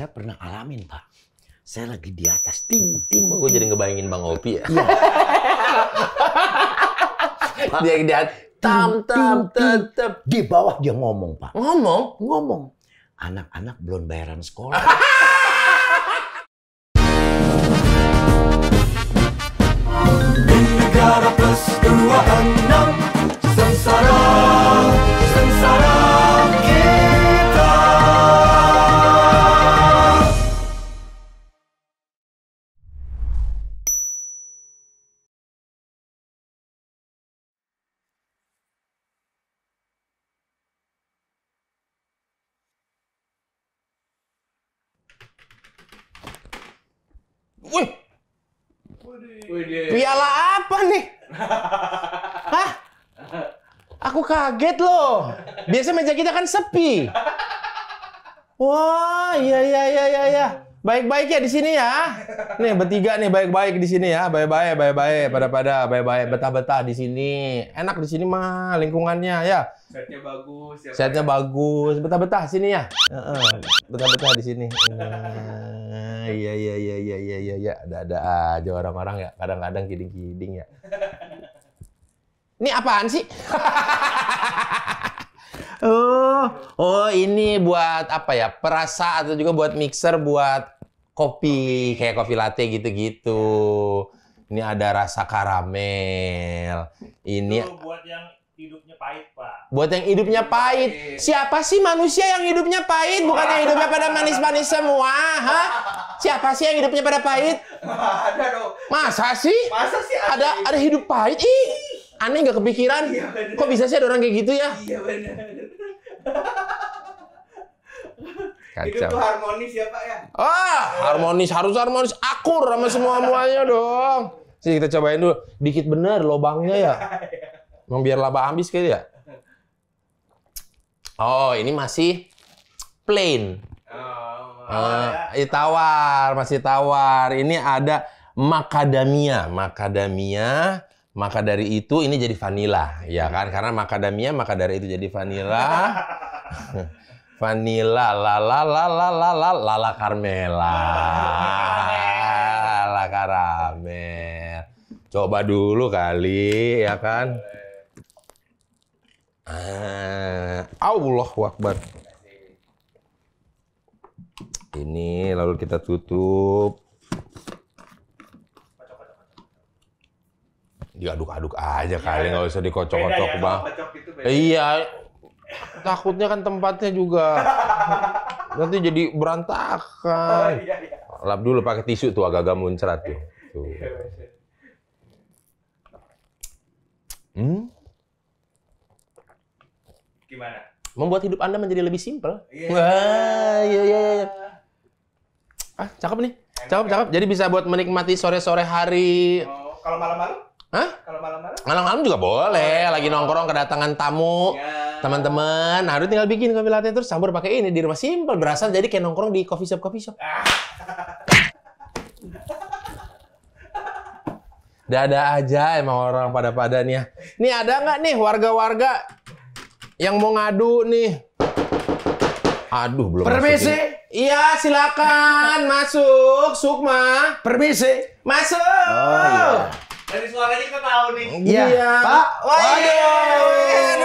Saya pernah alamin, Pak. Saya lagi di atas, ting. Gue jadi ngebayangin Bang Opi ya. Iya. Dia di atas, tetep. Di bawah dia ngomong, Pak. Ngomong. Anak-anak belum bayaran sekolah. Negara Plus 26 Sengsara kita. Wih, piala apa nih? Hah? Aku kaget loh. Biasa meja kita kan sepi. Wah, iya. Baik-baik ya di sini ya. Nih bertiga nih baik-baik di sini ya. Baik-baik. Pada baik-baik betah-betah di sini. Enak di sini mah lingkungannya ya. Setnya bagus ya. Setnya bagus. Betah-betah sini ya. Betah-betah di sini. Iya. Ada aja orang-orang ya. Kadang-kadang kiding-kiding ya. Ini apaan sih? Oh, ini buat apa ya? Perasa atau juga buat mixer buat kopi, kayak kopi latte gitu-gitu. Ini ada rasa karamel. Ini Itu buat yang hidupnya pahit, Pak. buat yang hidupnya pahit. Siapa sih manusia yang hidupnya pahit? Bukan yang hidupnya pada manis-manis semua, hah? Siapa sih yang hidupnya pada pahit? Ada dong. Masa sih? Masa sih Ada hidup pahit? Ih, aneh nggak kepikiran. Iya, bener. Kok bisa sih ada orang kayak gitu ya? Iya benar. Hidup Kacau. tuh harmonis ya, Pak ya. Harus harmonis, akur sama semuanya dong. Sini kita cobain dulu. Dikit bener lobangnya ya. Mau biar laba habis kayaknya ya. Oh, ini masih plain. Masih tawar. Ini ada macadamia. Maka dari itu ini jadi vanilla, ya kan? Karena macadamia, maka dari itu jadi vanilla. Vanilla, lala Carmela. Lala karamel. Coba dulu kali, ya kan? Allahu Akbar. Ini lalu kita tutup. Diaduk-aduk aja kali, nggak usah dikocok-kocok, Beda ya, Bang. kocok itu beda. Iya, takutnya kan tempatnya juga nanti jadi berantakan. Iya. Lap dulu pakai tisu tuh, agak-agak muncrat tuh. Gimana? Membuat hidup Anda menjadi lebih simpel. Iya. Wah, iya. Cakep nih. Cakep. Jadi bisa buat menikmati sore-sore hari. Oh, kalau malam-malam? Hah? Kalau malam-malam? Malam-malam juga boleh. Lagi nongkrong kedatangan tamu, Ya. teman-teman. Nah, udah tinggal bikin kopi latte terus campur pakai ini di rumah, simpel. Berasa jadi kayak nongkrong di coffee shop. Ada aja emang orang pada nih ya. Nih ada nggak nih warga-warga yang mau ngadu nih? Aduh, belum Permisi. masuk ini. Iya, silakan masuk, Sukma. Permisi. Masuk. Oh, iya. Dari suaranya kita tahu nih. Iya. Pak. Waduh.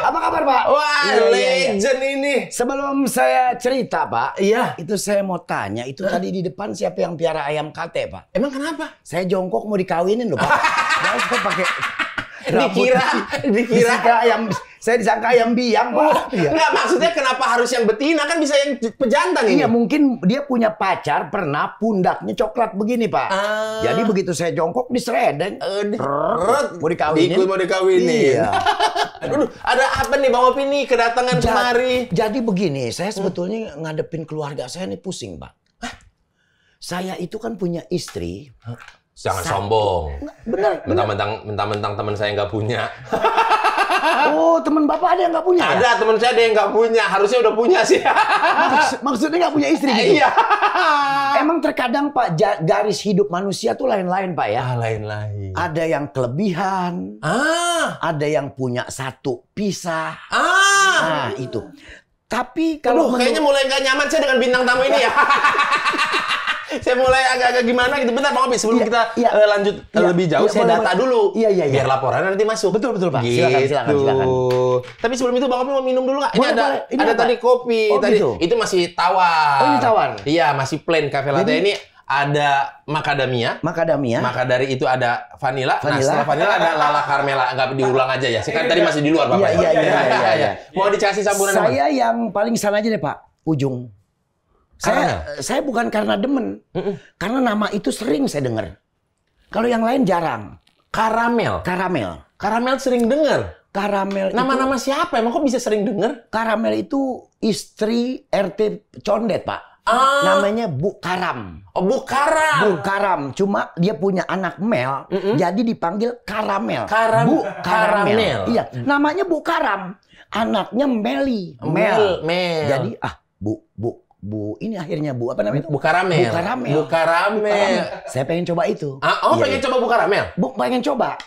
Apa kabar, Pak? Wah, Iya. legend ini. Sebelum saya cerita, Pak. Iya. Itu saya mau tanya, itu tadi di depan siapa yang piara ayam kate, Pak? Emang kenapa? Saya jongkok mau dikawinin loh, Pak. Saya pakai Dikira. Saya disangka ayam biang, Pak. Iya. Enggak, maksudnya kenapa harus yang betina? Kan bisa yang pejantan ini. Iya, mungkin dia punya pacar pernah pundaknya coklat begini, Pak. Jadi begitu saya jongkok diseredeng. Mau dikawinin. Mau dikawinin. Iya. Aduh, ada apa nih Bang Opi nih kedatangan kemari? Jadi begini, saya sebetulnya ngadepin keluarga saya nih pusing, Pak. Saya itu kan punya istri. Jangan sombong. Bener. Mentang-mentang teman saya nggak punya. Oh, teman Bapak ada yang nggak punya ya? Ada teman saya ada yang nggak punya. Harusnya udah punya sih. Maksudnya nggak punya istri gitu? Iya. Emang terkadang Pak, garis hidup manusia tuh lain-lain Pak ya? Lain-lain. Ada yang kelebihan, ada yang punya satu pisah. Nah itu. Tapi kalau kayaknya mulai nggak nyaman saya dengan bintang tamu ini ya. Saya mulai agak-agak gimana gitu. Bentar Bang Opi, sebelum kita lanjut lebih jauh, saya data dulu. Iya. Biar laporannya nanti masuk. Betul Pak. Gitu. Silakan. Tapi sebelum itu Bang Opi mau minum dulu nggak? Ini Boleh. Ini ada apa? tadi kopi. Tadi gitu. itu masih tawar. Oh, ini tawar. Iya, masih plain cafe latte. Ini ada macadamia. Maka dari itu ada vanilla. Nah, setelah vanilla ada lala carmela. Enggak diulang aja ya. Kan tadi masih di luar Bapak. Iya. Mau dikasih campuran apa? Saya yang paling sana aja deh Pak, Ujung. Saya bukan karena demen. Karena nama itu sering saya dengar. Kalau yang lain jarang. Karamel sering dengar. Karamel Nama-nama itu, siapa? Emang kok bisa sering dengar? Karamel itu istri RT Condet, Pak. Namanya Bu Karam. Oh, Bu Karam. Bu Karam. Cuma dia punya anak Mel, jadi dipanggil Karamel. Bu Karamel. Iya, namanya Bu Karam. Anaknya Meli. Mel. Jadi Bu ini akhirnya Bu apa namanya itu? Bu Karamel. Bu Karamel. Saya pengen coba itu. Pengen coba Bu Karamel? Pengen coba.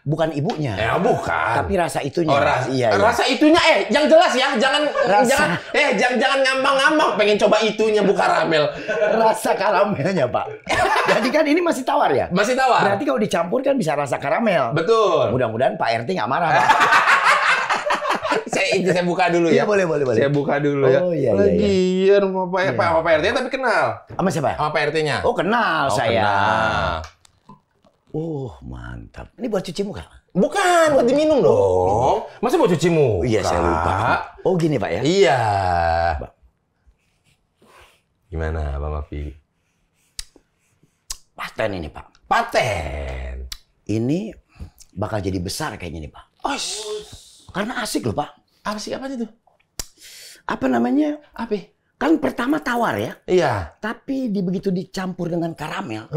Bukan ibunya. Bukan. Tapi rasa itunya. Iya. Rasa itunya yang jelas ya. Jangan ngambang-ngambang pengen coba itunya Bu Karamel. Rasa karamelnya, Pak. Jadi kan ini masih tawar ya? Masih tawar. Berarti kalau dicampur kan bisa rasa karamel. Betul. Mudah-mudahan Pak RT nggak marah, Pak. Saya buka dulu ya. Iya, boleh. Saya buka dulu ya. Oh, iya. Lagian sama Pak RT tapi kenal. Sama siapa? Sama Pak RT-nya. Oh, kenal saya. Kenal. Mantap. Ini buat cuci muka? Bukan, buat diminum dong. Masa mau cuci muka? Iya, saya lupa. Oh, gini, Pak ya? Iya. Gimana, Bang Opi? Paten ini, Pak. Paten. Ini bakal jadi besar kayaknya nih, Pak. Karena asik loh, Pak. Asik apa itu? Apa namanya? Apa? Kan pertama tawar ya. Iya. Tapi begitu dicampur dengan karamel,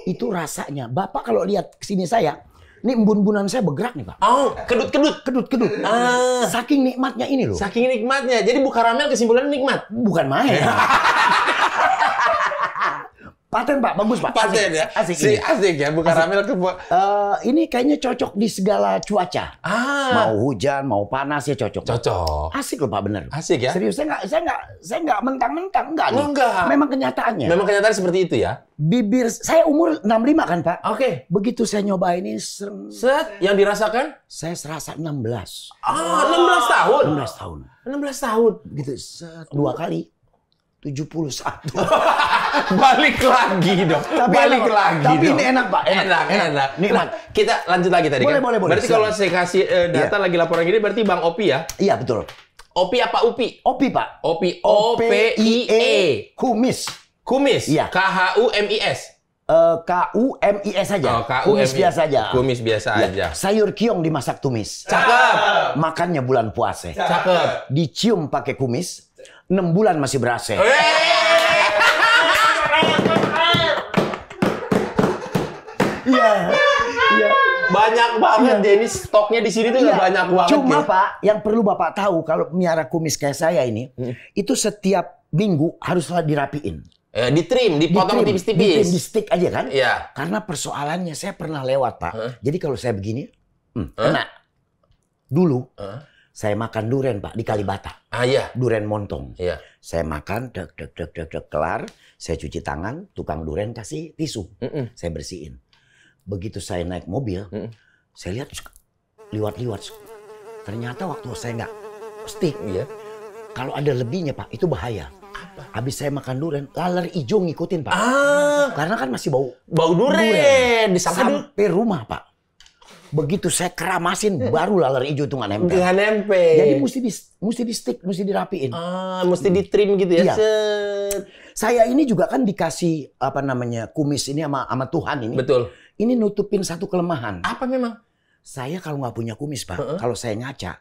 itu rasanya. Bapak kalau lihat kesini saya, ini embun-embunan saya bergerak nih, Pak. Oh, kedut-kedut. Saking nikmatnya ini loh. Saking nikmatnya. Jadi Bu Karamel kesimpulannya nikmat. Bukan main. Paten, Pak. Bagus, Pak. Paten ya? Asik. Asik ya, Bu Karamel ke... Ini kayaknya cocok di segala cuaca. Mau hujan, mau panas ya cocok. Cocok. Asik loh, Pak, bener. Asik ya? Serius, saya nggak mentang-mentang, enggak nih. Enggak. Memang kenyataannya. Memang kenyataan seperti itu ya? Bibir, saya umur 65 kan, Pak? Oke. Begitu saya nyoba ini, Set, yang dirasakan? saya serasa 16. 16 tahun? 16 tahun. 16 tahun? Gitu, dua kali. 71. Balik lagi dong. Tapi ini enak, Pak. Enak. Nikmat. Kita lanjut lagi tadi Boleh. kan? Berarti kalau saya kasih data lagi laporan gini, berarti Bang Opi ya? Iya, betul. Opi apa Upi? Opi, Pak. Opi. O-P-I-E. Kumis. Kumis? Iya. K-H-U-M-I-S? K-U-M-I-S saja. Kumis biasa aja. Kumis biasa aja. Sayur kiong dimasak tumis. Cakep. Makannya bulan puasa. Cakep. Dicium pakai kumis. 6 bulan masih berasa. Iya. Banyak banget deh, ini stoknya di sini tuh banyak banget. Cuma Pak, yang perlu Bapak tahu kalau miara kumis kayak saya ini, itu setiap minggu haruslah dirapiin. Ditrim, dipotong tipis-tipis. Di stick aja kan? Iya. Karena persoalannya saya pernah lewat, Pak. Jadi kalau saya begini, kena. Dulu saya makan duren, Pak, di Kalibata. Iya. Duren montong. Iya. Saya makan, dek, kelar. Saya cuci tangan, tukang duren kasih tisu. Saya bersihin. Begitu saya naik mobil, saya lihat liwat-liwat. Ternyata waktu saya nggak stick, kalau ada lebihnya, Pak, itu bahaya. Habis saya makan duren, laler hijau ngikutin, Pak. Karena kan masih bau duren. Sampai rumah, Pak. Begitu saya keramasin, baru laler hijau itu nggak nempel. Nggak nempel. Jadi mesti di stick, mesti dirapiin. Mesti ditrim gitu ya? Iya. Saya ini juga kan dikasih kumis ini sama Tuhan ini. Betul. Ini nutupin satu kelemahan. Apa memang? Saya kalau nggak punya kumis, Pak, kalau saya ngaca,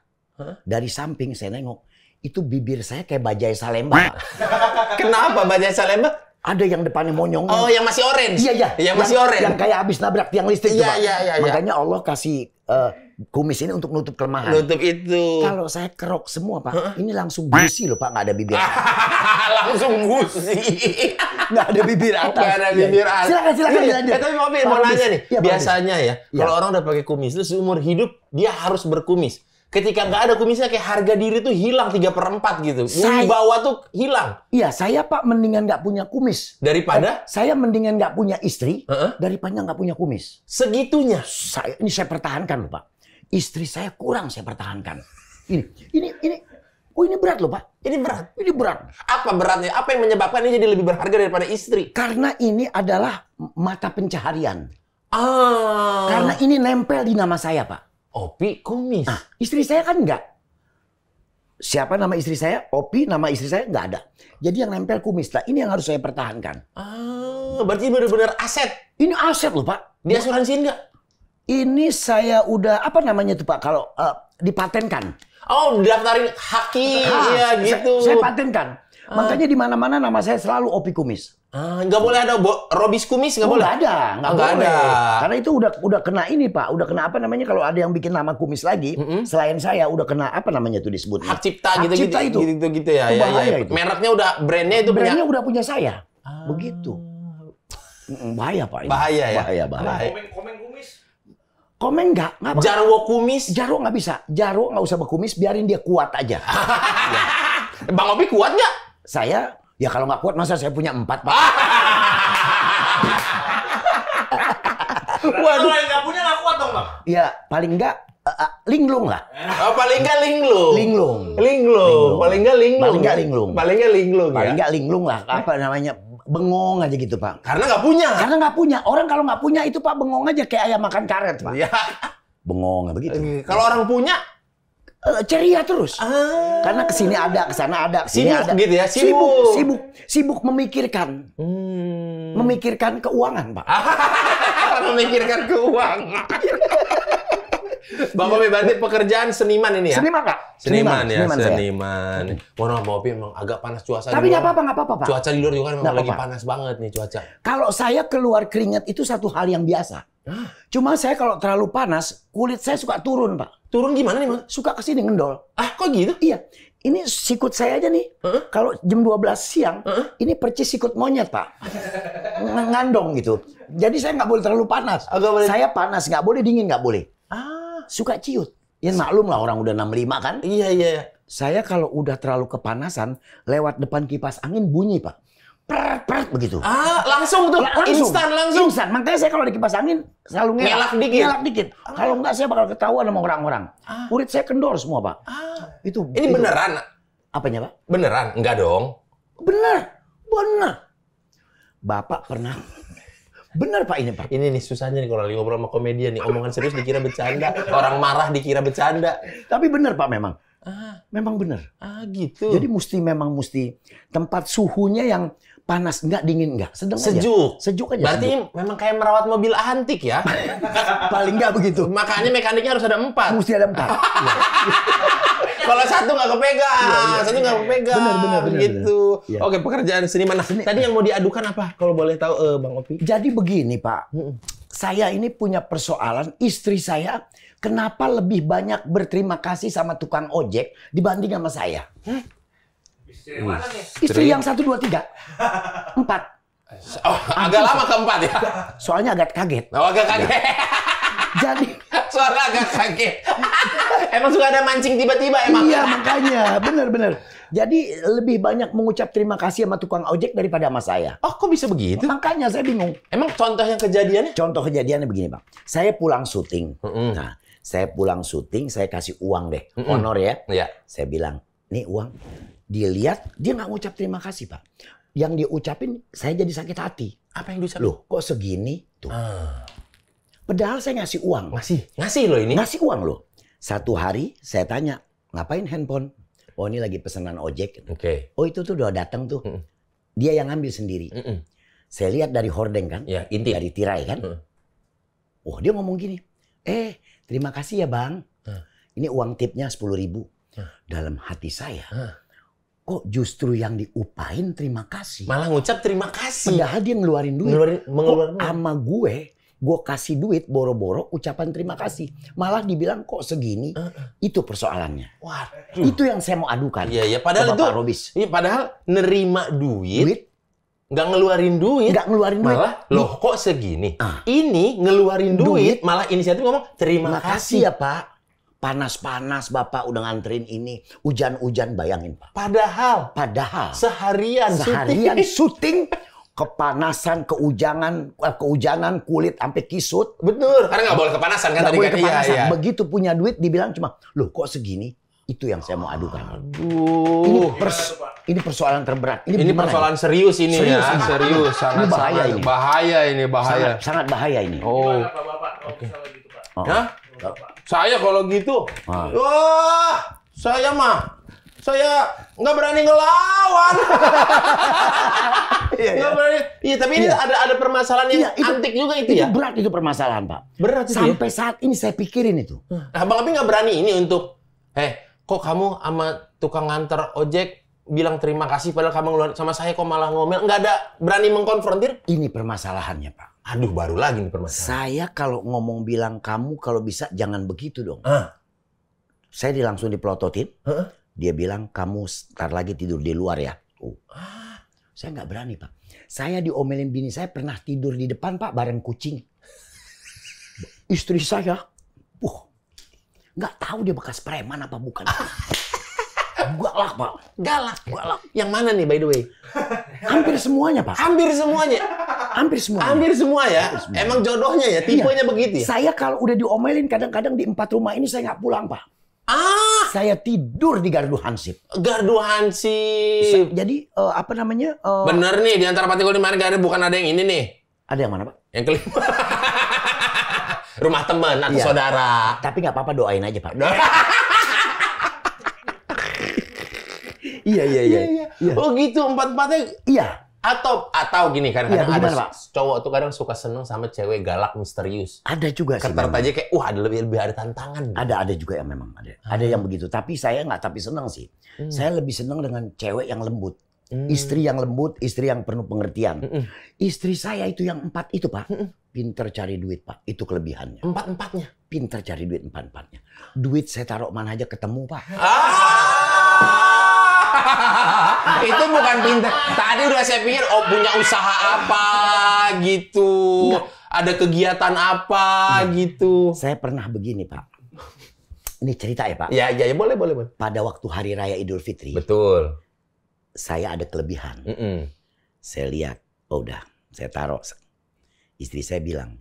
dari samping saya nengok, itu bibir saya kayak bajai Salemba. Kenapa bajai Salemba? Ada yang depannya monyong. Oh, yang masih orange? Iya. Yang masih orange? Yang kayak habis nabrak tiang listrik. Iya. Makanya Allah kasih kumis ini untuk nutup kelemahan. Nutup itu. Kalau saya kerok semua, Pak, ini langsung gusi loh, Pak, nggak ada bibir. Langsung gusi. Nggak ada bibir atas. Nggak ada bibir atas. Silakan. Tapi mau nanya nih, biasanya ya, kalau orang udah pakai kumis itu seumur hidup dia harus berkumis. ketika nggak ada kumisnya kayak harga diri tuh hilang 3/4 gitu. Wibawa tuh hilang. Iya, saya Pak mendingan nggak punya kumis. Daripada? Saya mendingan nggak punya istri daripada nggak punya kumis. Segitunya? Ini saya pertahankan loh Pak. Istri saya kurang saya pertahankan. Ini. Oh ini berat loh Pak. Ini berat? Ini berat. Apa beratnya? Apa yang menyebabkan ini jadi lebih berharga daripada istri? Karena ini adalah mata pencaharian. Karena ini nempel di nama saya Pak. Opi kumis. Nah, istri saya kan enggak. Siapa nama istri saya? Opi, nama istri saya enggak ada. Jadi yang nempel kumis. Nah, ini yang harus saya pertahankan. Berarti benar-benar aset. Ini aset loh Pak. Diasuransiin nggak? Ini saya udah, apa namanya tuh Pak? Kalau dipatenkan. Oh, daftarin haki. Iya gitu. Saya patenkan. Makanya di mana-mana nama saya selalu Opi Kumis. Nggak boleh ada Robis Kumis, nggak boleh? Nggak ada, nggak boleh. Ada. Karena itu udah kena ini Pak, udah kena apa namanya kalau ada yang bikin nama kumis lagi, selain saya udah kena apa namanya tuh disebutnya? Hak cipta gitu cipta itu. Gitu ya. Itu bahaya itu. Mereknya udah, brandnya itu brandnya udah punya saya. Begitu. Bahaya Pak. Ini. Bahaya ya. Komen kumis. Komen nggak apa. Jarwo kumis. Jarwo nggak bisa. Jarwo nggak usah berkumis, biarin dia kuat aja. Ya. Bang Opi kuat nggak? Saya ya kalau nggak kuat masa saya punya 4 Pak. Waduh, yang nggak punya nggak kuat dong Bang. Ya paling nggak linglung lah. Paling nggak linglung. Linglung. Paling nggak linglung. Paling nggak linglung. Paling nggak linglung. Paling nggak linglung lah. Apa namanya? Bengong aja gitu Pak. Karena nggak punya. Karena nggak punya. Orang kalau nggak punya itu Pak bengong aja kayak ayam makan karet Pak. Ya. Bengong begitu. Kalau orang punya ceria terus. Karena kesini ada, kesana ada, kesini sibuk ada. Gitu ya, Sibuk memikirkan. Memikirkan keuangan Pak. Memikirkan keuangan. Bang Opi berarti pekerjaan seniman ini ya? Seniman Kak. Seniman. Saya. Wah, Bang Opi emang agak panas cuaca. Tapi nggak apa-apa Pak. Cuaca di luar juga kan memang lagi apa-apa. panas banget nih cuaca. Kalau saya keluar keringat itu satu hal yang biasa. Cuma saya kalau terlalu panas, kulit saya suka turun Pak. Turun gimana nih, Bang? Suka kesini ngendol. Kok gitu? Iya. Ini sikut saya aja nih. Kalau jam 12 siang, ini percis sikut monyet Pak. Ngandong gitu. Jadi saya nggak boleh terlalu panas. Saya panas, nggak boleh dingin, nggak boleh. Suka ciut. Ya maklum lah orang udah 65 kan. Iya. Saya kalau udah terlalu kepanasan, lewat depan kipas angin bunyi Pak. Pret begitu. Langsung tuh. Instan langsung. Instan. Makanya saya kalau di kipas angin selalu ngelak dikit. Kalau enggak saya bakal ketahuan sama orang-orang. Kulit saya kendor semua Pak. Ini beneran? Apanya Pak? Beneran? Enggak dong. Bener. Bapak pernah. Bener Pak ini Pak. Ini nih susahnya nih kalau lagi ngobrol sama komedian nih. Omongan serius dikira bercanda. Orang marah dikira bercanda. Tapi bener Pak memang. Memang bener. Gitu. Jadi memang mesti tempat suhunya yang panas enggak, dingin enggak, sedang sejuk. Aja. Sejuk aja. Berarti memang kayak merawat mobil antik ya. Paling enggak begitu. Makanya mekaniknya harus ada 4. Mesti ada 4. Kalau satu nggak kepegang, satu nggak kepegang. Bener. Gitu. Iya. Oke, pekerjaan seniman. Nah, tadi yang mau diadukan apa? Kalau boleh tahu, Bang Opi. Jadi begini Pak. Saya ini punya persoalan, istri saya kenapa lebih banyak berterima kasih sama tukang ojek dibanding sama saya. Istri mana nih? Istri yang 1, 2, 3, 4. Agak lama keempat ya? Soalnya agak kaget. Agak kaget. Jadi suara agak kaget. Emang suka ada mancing tiba-tiba emang? Iya makanya, bener. Jadi lebih banyak mengucap terima kasih sama tukang ojek daripada sama saya. Oh, kok bisa begitu? Makanya saya bingung. Emang contoh yang kejadiannya? Contoh kejadiannya begini Bang. Saya pulang syuting. Nah, saya pulang syuting, saya kasih uang deh, honor ya. Iya. Saya bilang, nih uang. Dia lihat, dia nggak ngucap terima kasih Pak. Yang dia ucapin, saya jadi sakit hati. Apa yang diucapin? Loh, kok segini? Tuh. Padahal saya ngasih uang. Ngasih loh ini? Ngasih uang loh. Satu hari saya tanya, ngapain handphone? Oh ini lagi pesanan ojek. Oke. Oh itu tuh udah datang tuh. Dia yang ngambil sendiri. Saya lihat dari hordeng kan. Ya, inti. Dari tirai kan. Oh dia ngomong gini. Terima kasih ya Bang. Ini uang tipnya 10.000. Dalam hati saya. Kok justru yang diupain terima kasih. Malah ngucap terima kasih. Padahal dia ngeluarin duit. Mengeluarkan sama gue kasih duit boro-boro ucapan terima kasih. Malah dibilang kok segini. Itu persoalannya. Waduh. Itu yang saya mau adukan. Iya, padahal itu. Robis. Iya, padahal nerima duit. Nggak ngeluarin duit. Malah, loh kok segini. Ini ngeluarin duit. Malah inisiatif ngomong terima kasih ya Pak. Panas-panas Bapak udah nganterin ini. Hujan-hujan bayangin Pak. Padahal seharian syuting. Kepanasan, kehujanan, kulit sampai kisut. Betul. Karena nggak boleh kepanasan kan Nggak tadi boleh kan. kepanasan. Iya. Begitu punya duit dibilang cuma, loh kok segini? Itu yang saya mau adukan. Aduh. Ini persoalan terberat. Ini gimana persoalan serius ini Serius, ya. ini. Serius. Ini bahaya ini. Bahaya ini, bahaya. Sangat bahaya ini. Oh. Gimana Pak Bapak? Kalau misalnya gitu Pak. Hah? Bapak. Saya kalau gitu, Ah. wah, saya nggak berani ngelawan. Nggak berani. Iya, tapi ini ada permasalahan yang antik juga itu ya. Berat itu permasalahan Pak. Berat itu Sampai saat ini saya pikirin itu. Nah, Bang Abi nggak berani ini untuk, kok kamu sama tukang nganter ojek bilang terima kasih padahal kamu ngeluarin sama saya kok malah ngomel. Nggak ada berani mengkonfrontir? Ini permasalahannya Pak. Aduh, baru lagi nih permasalahan. Saya kalau ngomong bilang kamu kalau bisa jangan begitu dong. Saya langsung dipelototin. Dia bilang kamu ntar lagi tidur di luar ya. Saya nggak berani Pak. Saya diomelin bini saya pernah tidur di depan Pak bareng kucing. Istri saya, nggak tahu dia bekas preman apa bukan. Galak Pak. Galak. Yang mana nih by the way? Hampir semuanya Pak. Hampir semuanya. Hampir semua. Hampir semua ya. Emang jodohnya ya, tipenya begitu ya. Saya kalau udah diomelin kadang-kadang di 4 rumah ini saya nggak pulang Pak. Saya tidur di gardu hansip. Gardu hansip. Jadi apa namanya? Bener nih, di antara Patigul di mana gardu bukan ada yang ini nih. Ada yang mana Pak? Yang kelima. Rumah teman atau saudara. Tapi nggak apa-apa doain aja Pak. Iya. Oh gitu, empat-empatnya. Iya. Atau gini, kadang-kadang Iya, ada Pak? cowok tuh kadang suka seneng sama cewek galak misterius. Ada juga sih. Ketar memang. aja kayak, ada lebih ada tantangan. Ada juga yang memang ada. Ada yang begitu. Tapi saya nggak tapi senang sih. Saya lebih senang dengan cewek yang lembut. Istri yang lembut, istri yang penuh pengertian. Istri saya itu yang 4 itu Pak. Pinter cari duit Pak. Itu kelebihannya. Empat-empatnya. Pinter cari duit 4-4-nya. Duit saya taruh mana aja ketemu Pak. Itu bukan pintar. Tadi udah saya pikir, punya usaha apa gitu. Enggak. Ada kegiatan apa gitu. Saya pernah begini Pak. Ini cerita ya Pak. Ya, boleh. Pada waktu Hari Raya Idul Fitri. Betul. Saya ada kelebihan. Saya lihat, udah saya taruh. Istri saya bilang,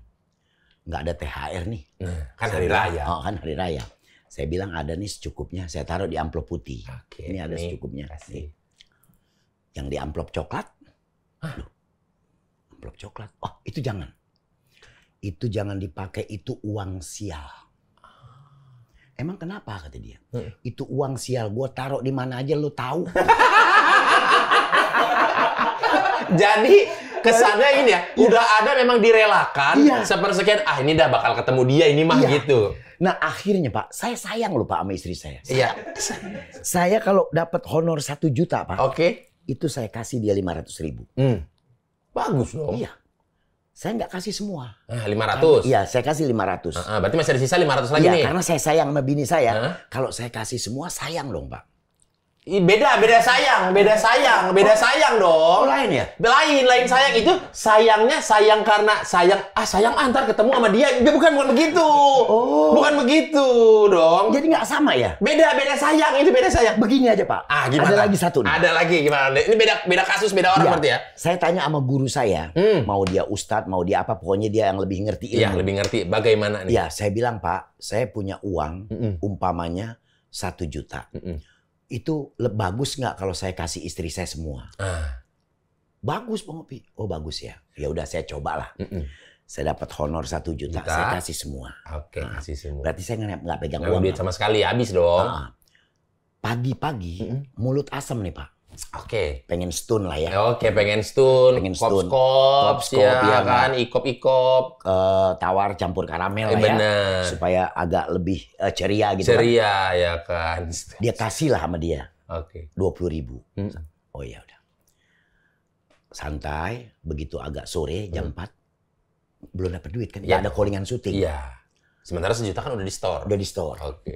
nggak ada THR nih. Kan hari raya. Kan hari raya. Saya bilang ada nih secukupnya. Saya taruh di amplop putih. Oke, Ini ada nih, secukupnya. kasih. Nih. Yang di amplop coklat. Loh, amplop coklat. Oh, itu jangan. Itu jangan dipakai. Itu uang sial. Emang kenapa kata dia? Itu uang sial. Gue taruh di mana aja lo tahu. Jadi kesannya ini ya, udah ada memang direlakan Iya. sepersekian, ini dah bakal ketemu dia ini mah Iya. gitu. Nah akhirnya Pak, saya sayang loh Pak sama istri saya. Iya. Saya kalau dapat honor 1 juta Pak, Oke. itu saya kasih dia 500.000. Bagus dong. Iya. Saya nggak kasih semua. 500. Iya, saya kasih 500. Berarti masih ada sisa 500 lagi Iya, nih. karena saya sayang sama bini saya. Kalau saya kasih semua, sayang dong Pak. Beda sayang dong. Oh lain ya? Lain sayang itu sayangnya sayang karena sayang antar ketemu sama dia. Bukan begitu. Bukan begitu dong. Jadi nggak sama ya? Beda sayang, itu beda sayang. Begini aja Pak. Gimana? Ada lagi satu nih. Ada lagi gimana? Ini beda kasus, beda orang Iya. berarti ya? Saya tanya sama guru saya, mau dia ustadz, mau dia apa, pokoknya dia yang lebih ngerti ilmu. Iya, lebih ngerti bagaimana nih. Iya, saya bilang Pak, saya punya uang, umpamanya 1 juta. Itu bagus nggak kalau saya kasih istri saya semua? Bagus Bang Opi. Oh bagus ya. Ya udah saya cobalah. Saya dapat honor 1 juta, saya kasih semua. Oke, kasih semua. Berarti saya nggak pegang Nggak uang. duit sama sekali, habis dong. Pagi-pagi mulut asam nih Pak. Oke. Pengen stun lah ya. Oke, pengen stun, Pengen stun. kops, ya iya, kan, ikop-ikop. Tawar campur karamel lah ya. Bener. Supaya agak lebih ceria gitu kan. Ceria ya kan. Dia kasih lah sama dia. Oke. 20.000. Oh ya udah. Santai, begitu agak sore jam 4 belum dapat duit kan? Iya. Nggak ada callingan syuting. Iya. Sementara 1 juta kan udah di store. Udah di store. Oke.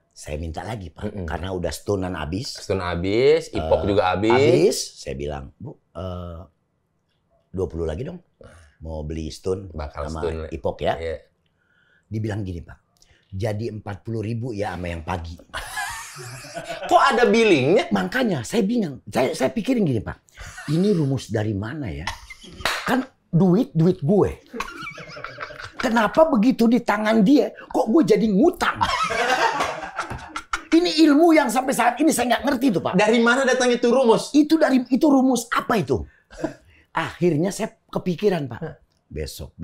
Saya minta lagi Pak, karena udah stunan habis. Stun habis, ipok juga habis. Habis, saya bilang, Bu, 20 lagi dong. Mau beli stun Bakal sama stun. ipok ya. Iya. Dibilang gini Pak, Jadi 40.000 ya sama yang pagi. Kok ada billingnya? Makanya saya bingung. Saya pikirin gini Pak. Ini rumus dari mana ya? Kan duit gue. Kenapa begitu di tangan dia kok gue jadi ngutang? Ini ilmu yang sampai saat ini saya nggak ngerti tuh Pak. Dari mana datang itu rumus? Itu rumus apa itu? Akhirnya saya kepikiran Pak. Besok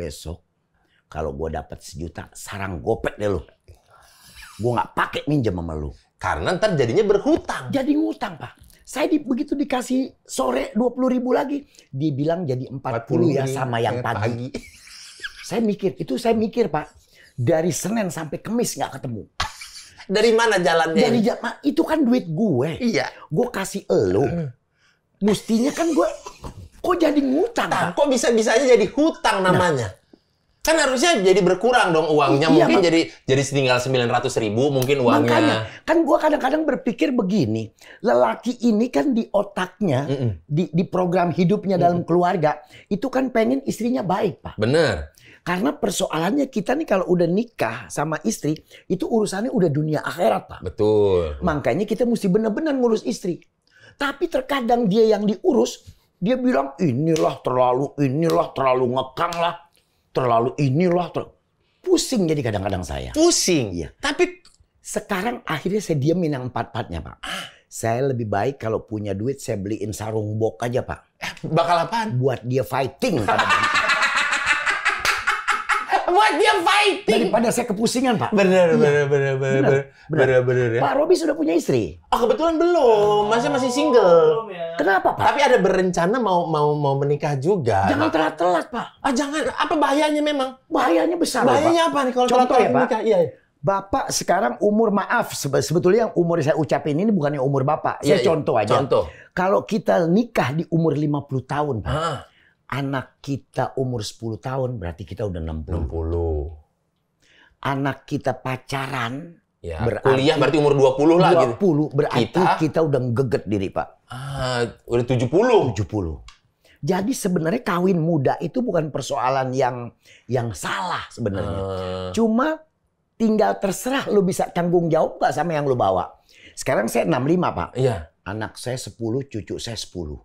kalau gue dapat 1 juta, sarang gopek deh lu. Gue nggak pakai minjem sama lu. Karena ntar jadinya berhutang. Jadi ngutang Pak. Saya begitu dikasih sore 20.000 lagi, dibilang jadi 40 ya sama yang pagi. Saya mikir Pak. Dari Senin sampai Kamis nggak ketemu. Dari mana jalannya? Itu kan duit gue. Iya. Gue kasih elu. Mestinya kan gue kok jadi ngutang Pak? Kok bisa-bisanya jadi hutang namanya? Kan harusnya jadi berkurang dong uangnya. Iya, mungkin jadi tinggal 900.000 mungkin uangnya. Makanya kan gue kadang-kadang berpikir begini, lelaki ini kan di otaknya, di program hidupnya dalam keluarga itu kan pengen istrinya baik Pak. Bener. Karena persoalannya kita nih kalau udah nikah sama istri itu urusannya udah dunia akhirat Pak. Betul. Makanya kita mesti benar-benar ngurus istri. Tapi terkadang dia yang diurus, dia bilang inilah terlalu ngekang lah. Terlalu pusing jadi kadang-kadang saya. Pusing? Iya. Tapi sekarang akhirnya saya diamin yang 4-4-nya Pak. Saya lebih baik kalau punya duit saya beliin sarung bok aja Pak. Bakal apaan? Buat dia fighting. Buat dia fighting. Daripada saya kepusingan Pak. Bener ya. Pak Robi sudah punya istri? Oh kebetulan belum, masih single. Belum ya. Kenapa Pak? Tapi ada berencana mau menikah juga. Jangan telat-telat Pak. Jangan. Apa bahayanya memang? Bahayanya besar loh, Pak. Bahayanya apa nih kalau Contoh ya, Pak. menikah? Iya. Bapak sekarang umur, maaf sebetulnya yang umur saya ucapin ini bukannya umur Bapak. Saya contoh aja. Contoh. Kalau kita nikah di umur 50 tahun Pak. Anak kita umur 10 tahun berarti kita udah 60. Anak kita pacaran ya, kuliah berarti umur 20 lah 20 gitu. Berarti kita udah geget diri Pak. Udah 70. Jadi sebenarnya kawin muda itu bukan persoalan yang salah sebenarnya. Cuma tinggal terserah lu bisa tanggung jawab gak sama yang lu bawa. Sekarang saya 65 Pak. Iya. Anak saya 10, cucu saya 10.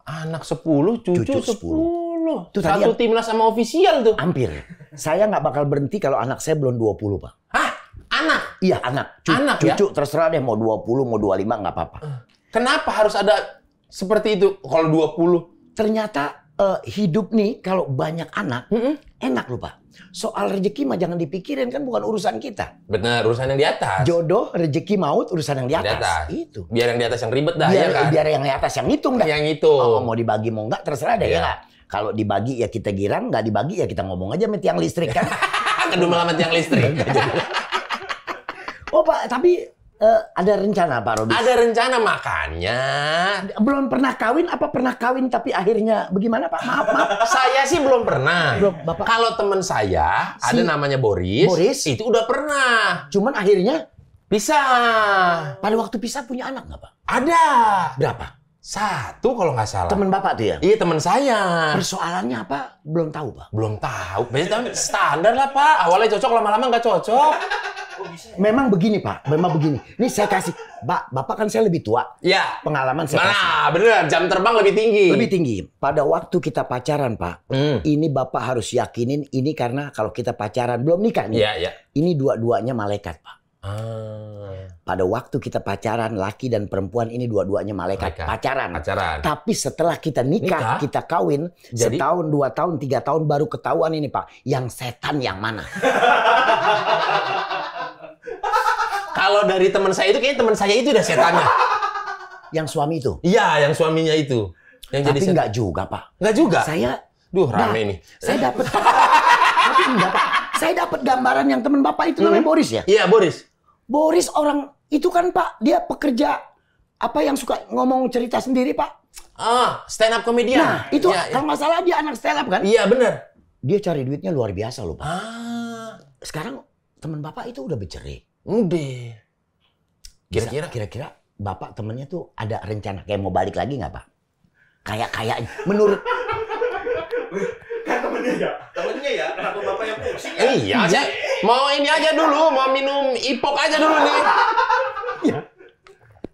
Anak 10, cucu 10. Itu Satu timnas sama ofisial tuh. Hampir. Saya nggak bakal berhenti kalau anak saya belum 20 Pak. Hah? Anak? Iya anak. Cucu terserah deh mau 20, mau 25 nggak apa-apa. Kenapa harus ada seperti itu kalau 20? Ternyata hidup nih kalau banyak anak enak loh Pak. Soal rezeki mah jangan dipikirin kan bukan urusan kita. Benar, urusan yang di atas. Jodoh, rezeki, maut urusan yang di atas. Itu. Biar yang di atas yang ribet dah biar, ya kan. Biar yang di atas yang ngitung dah. Yang ngitung. Mau dibagi mau enggak terserah deh ya. Kalau dibagi ya kita girang, nggak dibagi ya kita ngomong aja sama tiang listrik kan. Kedua sama tiang listrik. Oh Pak, tapi ada rencana Pak Robi? Ada rencana makanya. Belum pernah kawin apa pernah kawin tapi akhirnya bagaimana Pak? Maaf. Saya sih belum pernah. Bapak. Kalau teman saya ada namanya Boris, itu udah pernah. Cuman akhirnya pisah. Pada waktu pisah punya anak nggak Pak? Ada. Berapa? 1 kalau nggak salah. Teman Bapak tuh ya? Iya teman saya. Persoalannya apa? Belum tahu Pak. Belum tahu. Biasanya standar lah Pak. Awalnya cocok, lama-lama nggak cocok. Memang begini Pak, memang begini. Ini saya kasih, Bapak kan saya lebih tua. Ya. Pengalaman saya kasih. Nah, bener. Jam terbang lebih tinggi. Lebih tinggi. Pada waktu kita pacaran Pak, ini Bapak harus yakinin ini karena kalau kita pacaran belum nikah nih. Iya. Ini dua-duanya malaikat Pak. Pada waktu kita pacaran, laki dan perempuan ini dua-duanya malaikat. Pacaran. Tapi setelah kita nikah, kita kawin, jadi, setahun, 2 tahun, 3 tahun baru ketahuan ini Pak, yang setan yang mana. Kalau dari teman saya itu kayaknya teman saya itu udah setannya. Yang suami itu? Iya, yang suaminya itu. Yang tapi jadi enggak juga Pak. Enggak juga? Saya, rame nih. Saya dapat, tapi enggak Pak. Saya dapat gambaran yang teman Bapak itu namanya Boris ya? Iya, Boris. Boris orang itu kan Pak, dia pekerja apa yang suka ngomong cerita sendiri Pak. Stand up comedian. Nah, itu kalau nggak salah dia anak stand up kan? Iya, benar. Dia cari duitnya luar biasa loh Pak. Sekarang teman Bapak itu udah bercerai. Udah. Kira-kira Bapak temennya tuh ada rencana kayak mau balik lagi nggak Pak? Kayak menurut kan temennya ya kenapa Bapak yang pusing? Iya. Mau ini aja dulu, mau minum ipok aja dulu nih. Ya.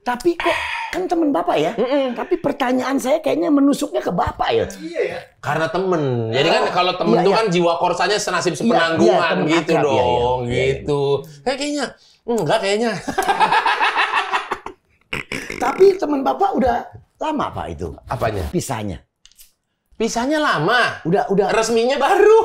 Tapi kok kan teman Bapak ya? Tapi pertanyaan saya kayaknya menusuknya ke Bapak ya? Iya ya. Karena temen. Jadi kan kalau temen Iya, itu iya. kan jiwa korsanya senasib sepenanggungan Iya, temen gitu akrab, iya, dong, iya. gitu. Kayaknya enggak kayaknya. Tapi teman Bapak udah lama Pak itu Apanya? pisahnya. Pisahnya lama. Udah. Resminya baru.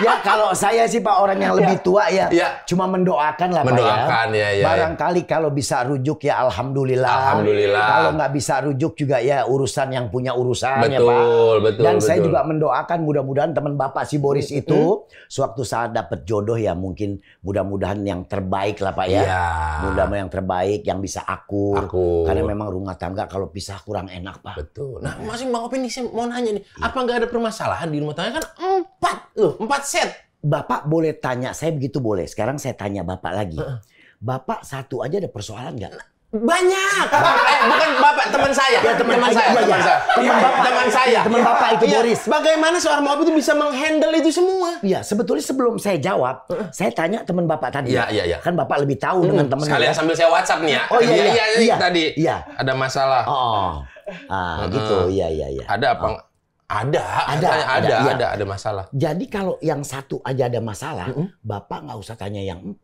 Ya kalau saya sih Pak orang yang lebih tua ya, Ya. cuma mendoakan lah Pak Mendoakan, ya. Barangkali kalau bisa rujuk ya alhamdulillah. Alhamdulillah. Kalau nggak bisa rujuk juga ya urusan yang punya urusan ya Pak. Betul. Dan saya juga mendoakan mudah-mudahan teman Bapak si Boris itu sewaktu saat dapat jodoh ya mungkin mudah-mudahan yang terbaik lah Pak ya. Iya. Mudah-mudahan yang terbaik yang bisa akur. Akur. Karena memang rumah tangga kalau pisah kurang enak Pak. Betul. Nah, masih Bang Opi nih saya mau nanya nih, apa nggak ada permasalahan di rumah tangga kan 4 set. Bapak boleh tanya, saya begitu boleh. Sekarang saya tanya Bapak lagi. Bapak satu aja ada persoalan nggak? Banyak. Bukan Bapak, teman saya. Ya, teman saya. Teman saya. Teman Bapak. Teman saya. Teman Bapak itu Iya. Boris. Bagaimana seorang Bang Opi itu bisa menghandle itu semua? Iya, sebetulnya sebelum saya jawab, saya tanya teman Bapak tadi. Iya. Kan Bapak lebih tahu dengan teman. Sekalian sambil saya WhatsApp nih ya. Oh, iya. Tadi. Iya. Ada masalah. Oh, gitu. Iya. Ada apa? Ada masalah. Jadi kalau yang satu aja ada masalah, Bapak nggak usah tanya yang 4.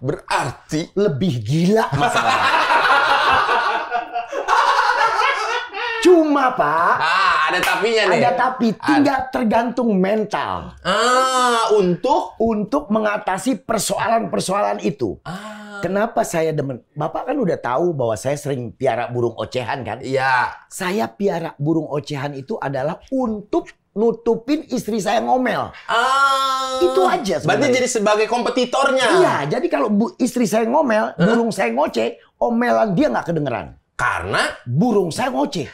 Berarti Lebih gila masalahnya. Cuma Pak, ada tapinya nih. ada tapi tinggal tergantung mental Untuk mengatasi persoalan-persoalan itu. Kenapa saya demen? Bapak kan udah tahu bahwa saya sering piara burung ocehan kan? ya. Saya piara burung ocehan itu adalah untuk nutupin istri saya ngomel. Itu aja sebenarnya. Berarti jadi sebagai kompetitornya. Iya, jadi kalau istri saya ngomel, burung saya ngoceh, omelan dia nggak kedengeran. Karena Burung saya ngoceh.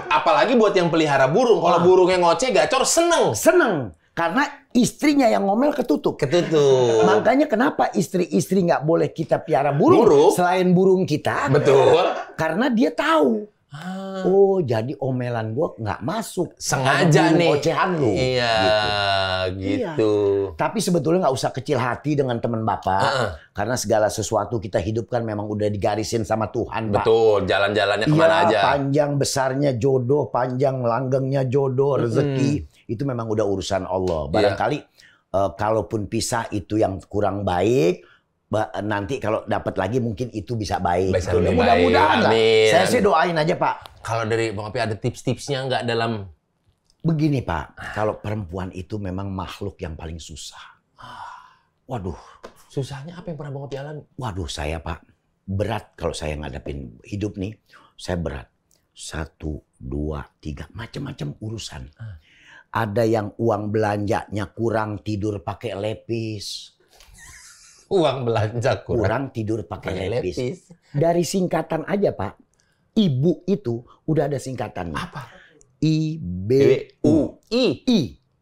apalagi buat yang pelihara burung, kalau burungnya ngoceh gacor seneng. Seneng. Karena istrinya yang ngomel ketutup. Ketutup. Makanya kenapa istri-istri nggak boleh kita piara burung selain burung kita? Betul. Karena dia tahu. Oh, jadi omelan gua nggak masuk. Sengaja Karena burung nih. ocehan lu. Iya, gitu. Tapi sebetulnya nggak usah kecil hati dengan teman Bapak. Karena segala sesuatu kita hidup kan memang udah digarisin sama Tuhan, Pak. Betul, jalan-jalannya kemana aja. Panjang besarnya jodoh, panjang langgengnya jodoh, rezeki. Itu memang udah urusan Allah. Barangkali kalaupun pisah itu yang kurang baik, nanti kalau dapat lagi mungkin itu bisa baik. Bisa lebih Mudah-mudahan baik. lah. Amin. Saya sih doain aja Pak. Kalau dari Bang Opi ada tips-tipsnya nggak dalam... Begini Pak, kalau perempuan itu memang makhluk yang paling susah. Waduh. Susahnya apa yang pernah Bang Opi alami? Waduh saya Pak, berat kalau saya ngadapin hidup nih. Saya berat. 1, 2, 3, macam-macam urusan. Ada yang uang belanjanya kurang, tidur pakai lepis. Uang belanja Kurang tidur pakai lepis. Dari singkatan aja Pak, ibu itu udah ada singkatannya. Apa? IBU. I.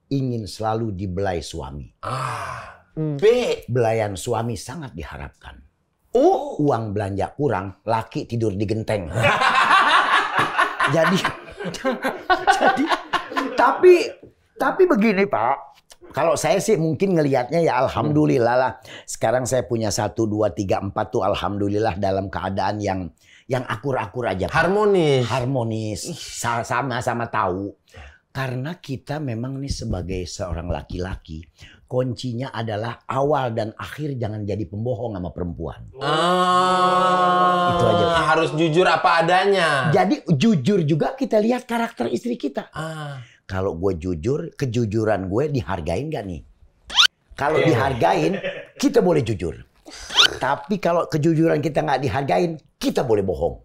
Ingin selalu dibelai suami. B. Belayan suami sangat diharapkan. Uang belanja kurang, laki tidur di genteng. jadi tapi begini Pak. Kalau saya sih mungkin ngelihatnya ya alhamdulillah lah. Sekarang saya punya 1, 2, 3, 4 tuh alhamdulillah dalam keadaan yang akur-akur aja Pak. Harmonis. Sama-sama tahu. Karena kita memang nih sebagai seorang laki-laki, kuncinya adalah awal dan akhir jangan jadi pembohong sama perempuan. Itu aja Pak. Harus jujur apa adanya. Jadi jujur juga kita lihat karakter istri kita. Kalau gue jujur, kejujuran gue dihargain gak nih? Kalau dihargain, kita boleh jujur. Tapi kalau kejujuran kita nggak dihargain, kita boleh bohong.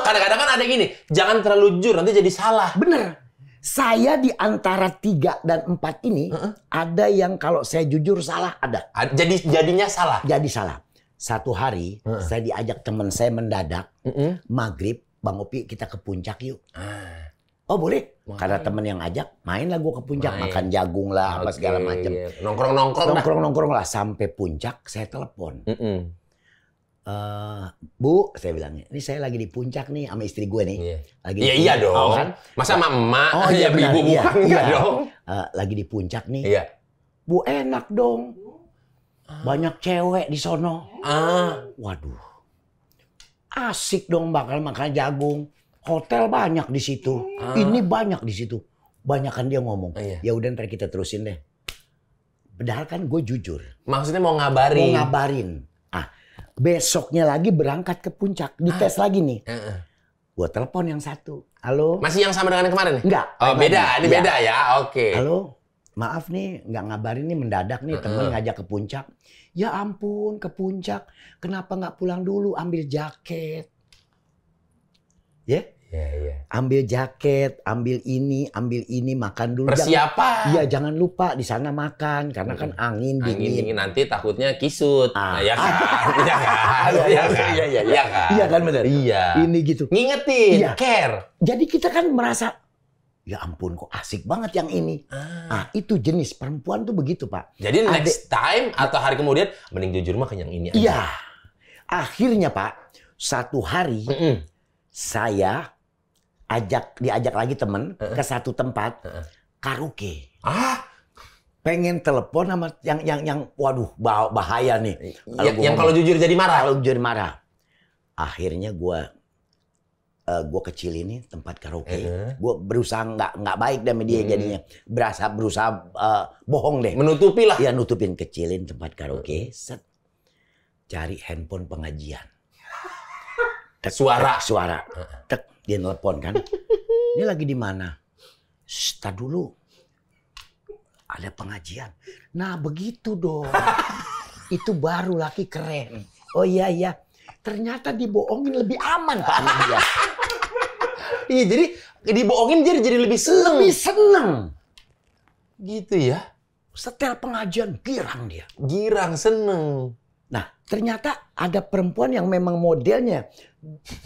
Kadang-kadang kan ada gini, jangan terlalu jujur, nanti jadi salah. Bener. Saya di antara 3 dan 4 ini, ada yang kalau saya jujur salah, ada. Jadinya salah. Jadi salah. Satu hari, saya diajak teman saya mendadak, maghrib, Bang Opi kita ke puncak yuk. Oh boleh, karena temen yang ajak, main lah gue ke puncak, makan jagung lah, apa segala macam. Nongkrong-nongkrong lah. Sampai puncak, saya telepon. Bu, saya bilangnya, ini saya lagi di puncak nih sama istri gue nih. Iya. Lagi Iya, iya dong. Oh, kan? Masa sama emak? Oh iya benar. Ibu Iya, bukan iya. dong. Lagi di puncak nih. Iya. Bu, enak dong. Banyak cewek di sono. Waduh. Asik dong bakal makan jagung. Hotel banyak di situ. Ini banyak di situ. Banyakan dia ngomong. Iya. Ya udah ntar kita terusin deh. Padahal kan gue jujur. Maksudnya mau ngabarin. Mau ngabarin. Besoknya lagi berangkat ke puncak. Dites lagi nih. Gue telepon yang satu. Halo. Masih yang sama dengan yang kemarin? Enggak. Oh beda. Ini Iya. beda ya. Oke. Halo. Maaf nih, nggak ngabarin nih mendadak nih temen ngajak ke puncak. Ya ampun, ke puncak. Kenapa nggak pulang dulu ambil jaket? Ya? Iya. Ambil jaket, ambil ini, makan dulu. Persiapan. Iya, jangan lupa di sana makan karena kan angin dingin. Nanti takutnya kisut. Nah, ya kan? Iya kan? Iya kan benar. Iya. Ini gitu. Ngingetin, Iya. care. Jadi kita kan merasa, ya ampun kok asik banget yang ini. Itu jenis perempuan tuh begitu, Pak. Jadi next time atau hari kemudian mending jujur mah ke yang ini aja. Iya. Akhirnya, Pak, satu hari saya diajak lagi temen ke satu tempat karaoke. Pengen telepon sama yang waduh bahaya nih. Yang kalau jujur jadi marah. Kalau jujur marah. Akhirnya gua kecil ini tempat karaoke. Gua berusaha nggak baik sama dia jadinya. Berusaha bohong deh. Menutupi lah. Ya nutupin, kecilin tempat karaoke. Set. Cari handphone pengajian. Tek, suara. Tek, dia nelpon kan. Ini lagi di mana? Tar dulu. Ada pengajian. Nah begitu dong. Itu baru laki keren. Oh iya. Ternyata dibohongin lebih aman Pak sama dia. Iya, jadi dibohongin jadi lebih seneng. Lebih seneng. Gitu ya. Setel pengajian girang dia. Girang, seneng. Nah, ternyata ada perempuan yang memang modelnya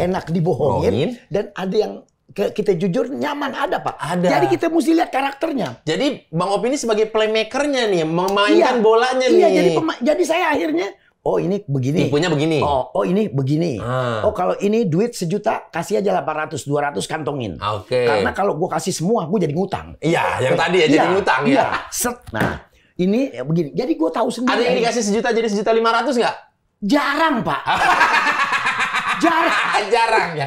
enak dibohongin dan ada yang kita jujur nyaman, ada Pak. Ada. Jadi kita mesti lihat karakternya. Jadi Bang Opi ini sebagai playmakernya nih, memainkan bolanya nih. Iya, jadi saya akhirnya ini begini. Tipenya begini. Oh ini begini. Oh kalau ini duit 1 juta kasih aja 800, 200 kantongin. Oke. Karena kalau gua kasih semua gua jadi ngutang. Iya, yang tadi ya jadi ngutang ya. Set. Nah, ini begini. Jadi gua tahu sendiri. Ada yang dikasih 1 juta jadi 1.500.000 nggak? Jarang, Pak. Jarang ya.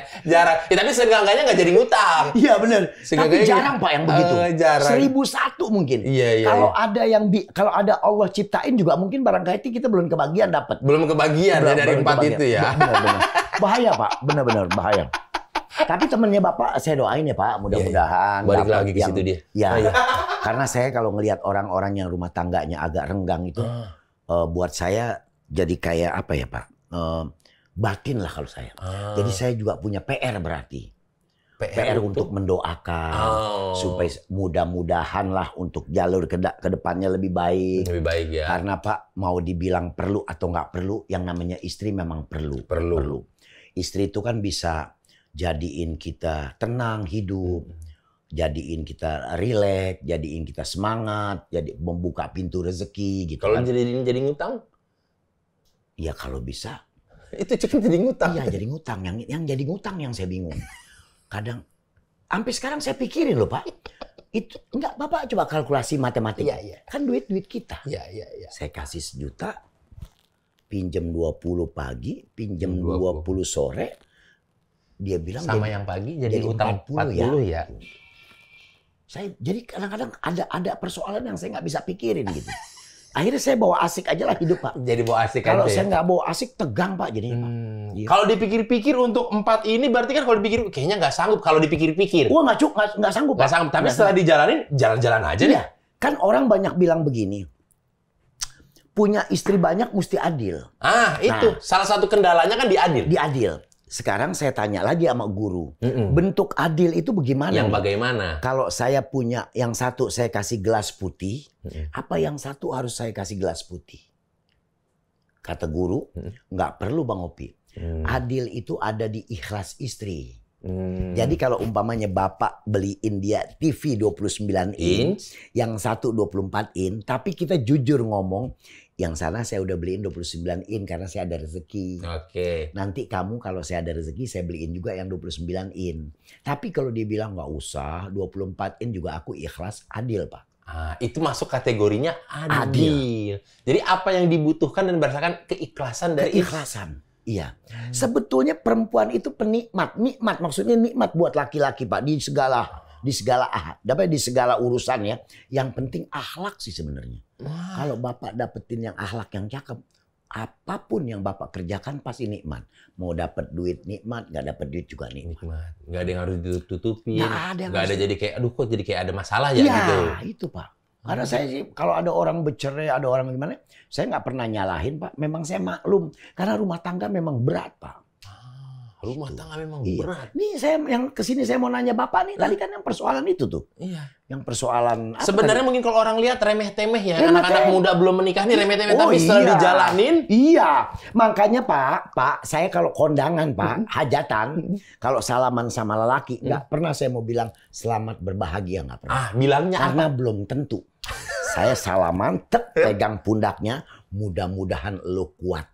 Tapi seenggaknya nggak jadi ngutang. Iya benar. Tapi jarang Pak yang begitu. Jarang. 1001 mungkin. Iya. Kalau ada yang kalau ada Allah ciptain juga mungkin barangkali kita belum kebagian dapat. Belum kebagian ya dari 4 itu ya. Benar. Bahaya Pak, benar-benar bahaya. Tapi temennya Bapak saya doain ya Pak, mudah-mudahan balik lagi ke situ dia. Ya. Karena saya kalau ngelihat orang-orang yang rumah tangganya agak renggang itu buat saya jadi kayak apa ya Pak? Batin lah kalau saya. Jadi saya juga punya PR berarti. PR untuk mendoakan supaya mudah-mudahan lah untuk jalur ke depannya lebih baik. Lebih baik ya. Karena Pak mau dibilang perlu atau nggak perlu, yang namanya istri memang perlu. Istri itu kan bisa jadiin kita tenang hidup, jadiin kita rileks, jadiin kita semangat, jadi membuka pintu rezeki gitu. Kalau kan. jadi ngutang? Ya kalau bisa. Itu cuma jadi ngutang. Iya jadi ngutang. Yang jadi ngutang yang saya bingung. Kadang sampai sekarang saya pikirin loh Pak. Itu enggak Bapak coba kalkulasi matematika. Iya. Kan duit kita. Iya. Saya kasih 1 juta, pinjam 20 pagi, pinjam 20 sore. Dia bilang sama yang pagi jadi utang 40 ya. Saya jadi kadang-kadang ada persoalan yang saya nggak bisa pikirin gitu. Akhirnya saya bawa asik aja lah hidup Pak. Jadi bawa asik Kalau aja. saya nggak bawa asik tegang Pak jadinya Pak. Iya. Kalau dipikir-pikir untuk 4 ini berarti kan kalau dipikir kayaknya nggak sanggup kalau dipikir-pikir. Wah nggak sanggup Pak. Nggak sanggup. Tapi setelah dijalanin jalan-jalan aja deh. Kan orang banyak bilang begini. Punya istri banyak mesti adil. Itu salah satu kendalanya kan diadil. Diadil. Sekarang saya tanya lagi sama guru. Bentuk adil itu bagaimana? Yang bagaimana? Kalau saya punya yang satu saya kasih gelas putih, apa yang satu harus saya kasih gelas putih? Kata guru, nggak perlu Bang Opi. Adil itu ada di ikhlas istri. Jadi kalau umpamanya Bapak beliin dia TV 29 inch, yang satu 24 inch, tapi kita jujur ngomong, yang sana saya udah beliin 29 in karena saya ada rezeki. Oke. Nanti kamu kalau saya ada rezeki saya beliin juga yang 29 in. Tapi kalau dia bilang nggak usah, 24 in juga aku ikhlas, adil Pak. Itu masuk kategorinya adil. Jadi apa yang dibutuhkan dan berdasarkan keikhlasan dari keikhlasan. Iya. Sebetulnya perempuan itu penikmat. Nikmat maksudnya nikmat buat laki-laki Pak di segala urusan ya. Yang penting akhlak sih sebenarnya. Kalau Bapak dapetin yang akhlak yang cakep, apapun yang Bapak kerjakan pasti nikmat. Mau dapat duit nikmat, nggak dapat duit juga nikmat. Nggak ada yang harus ditutupin. Nggak ada jadi kayak, aduh kok jadi kayak ada masalah ya gitu. Iya, itu Pak. Karena saya sih kalau ada orang bercerai, ada orang gimana, saya nggak pernah nyalahin Pak. Memang saya maklum karena rumah tangga memang berat Pak. Rumah tangga memang berat. Nih saya yang kesini saya mau nanya Bapak nih tadi kan yang persoalan itu tuh. Iya. Yang persoalan apa sebenarnya tadi? Mungkin kalau orang lihat remeh-temeh ya, anak-anak muda belum menikah nih remeh-temeh, tapi setelah iya. dijalanin. Iya, makanya Pak, saya kalau kondangan Pak, hajatan, kalau salaman sama lelaki, nggak pernah saya mau bilang selamat berbahagia, nggak pernah. Bilangnya karena belum tentu. Saya salaman, pegang pundaknya, mudah-mudahan lo kuat.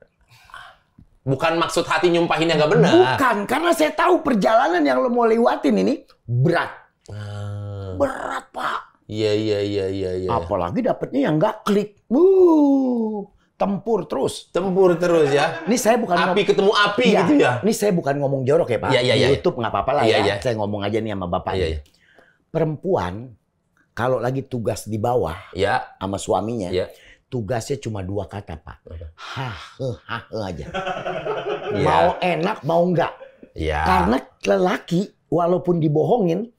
Bukan maksud hati nyumpahinnya nggak benar. Bukan, karena saya tahu perjalanan yang lo mau lewatin ini berat. Berat Pak. Iya. Apalagi dapetnya yang nggak klik. Tempur terus ya. Ini saya bukan api ketemu api iya, gitu ya. Ini saya bukan ngomong jorok ya Pak. Iya. YouTube nggak apa-apa lah ya. Saya ngomong aja nih sama Bapak. Iya. Perempuan kalau lagi tugas di bawah sama suaminya, tugasnya cuma 2 kata Pak. Aja. Mau enak mau enggak. Karena lelaki walaupun dibohongin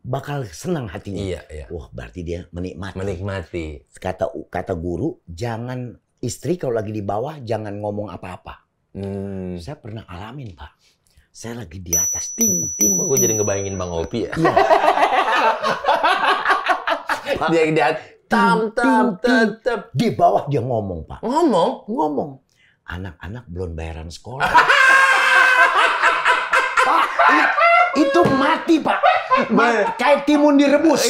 bakal senang hatinya. Wah berarti dia menikmati. Kata guru, jangan istri kalau lagi di bawah jangan ngomong apa-apa. Saya pernah alamin Pak. Saya lagi di atas ting. Gue jadi ngebayangin Bang Opi ya. Dia di atas. Di bawah dia ngomong Pak. Ngomong. Anak-anak belum bayaran sekolah. Pak, itu mati Pak. Kayak timun direbus.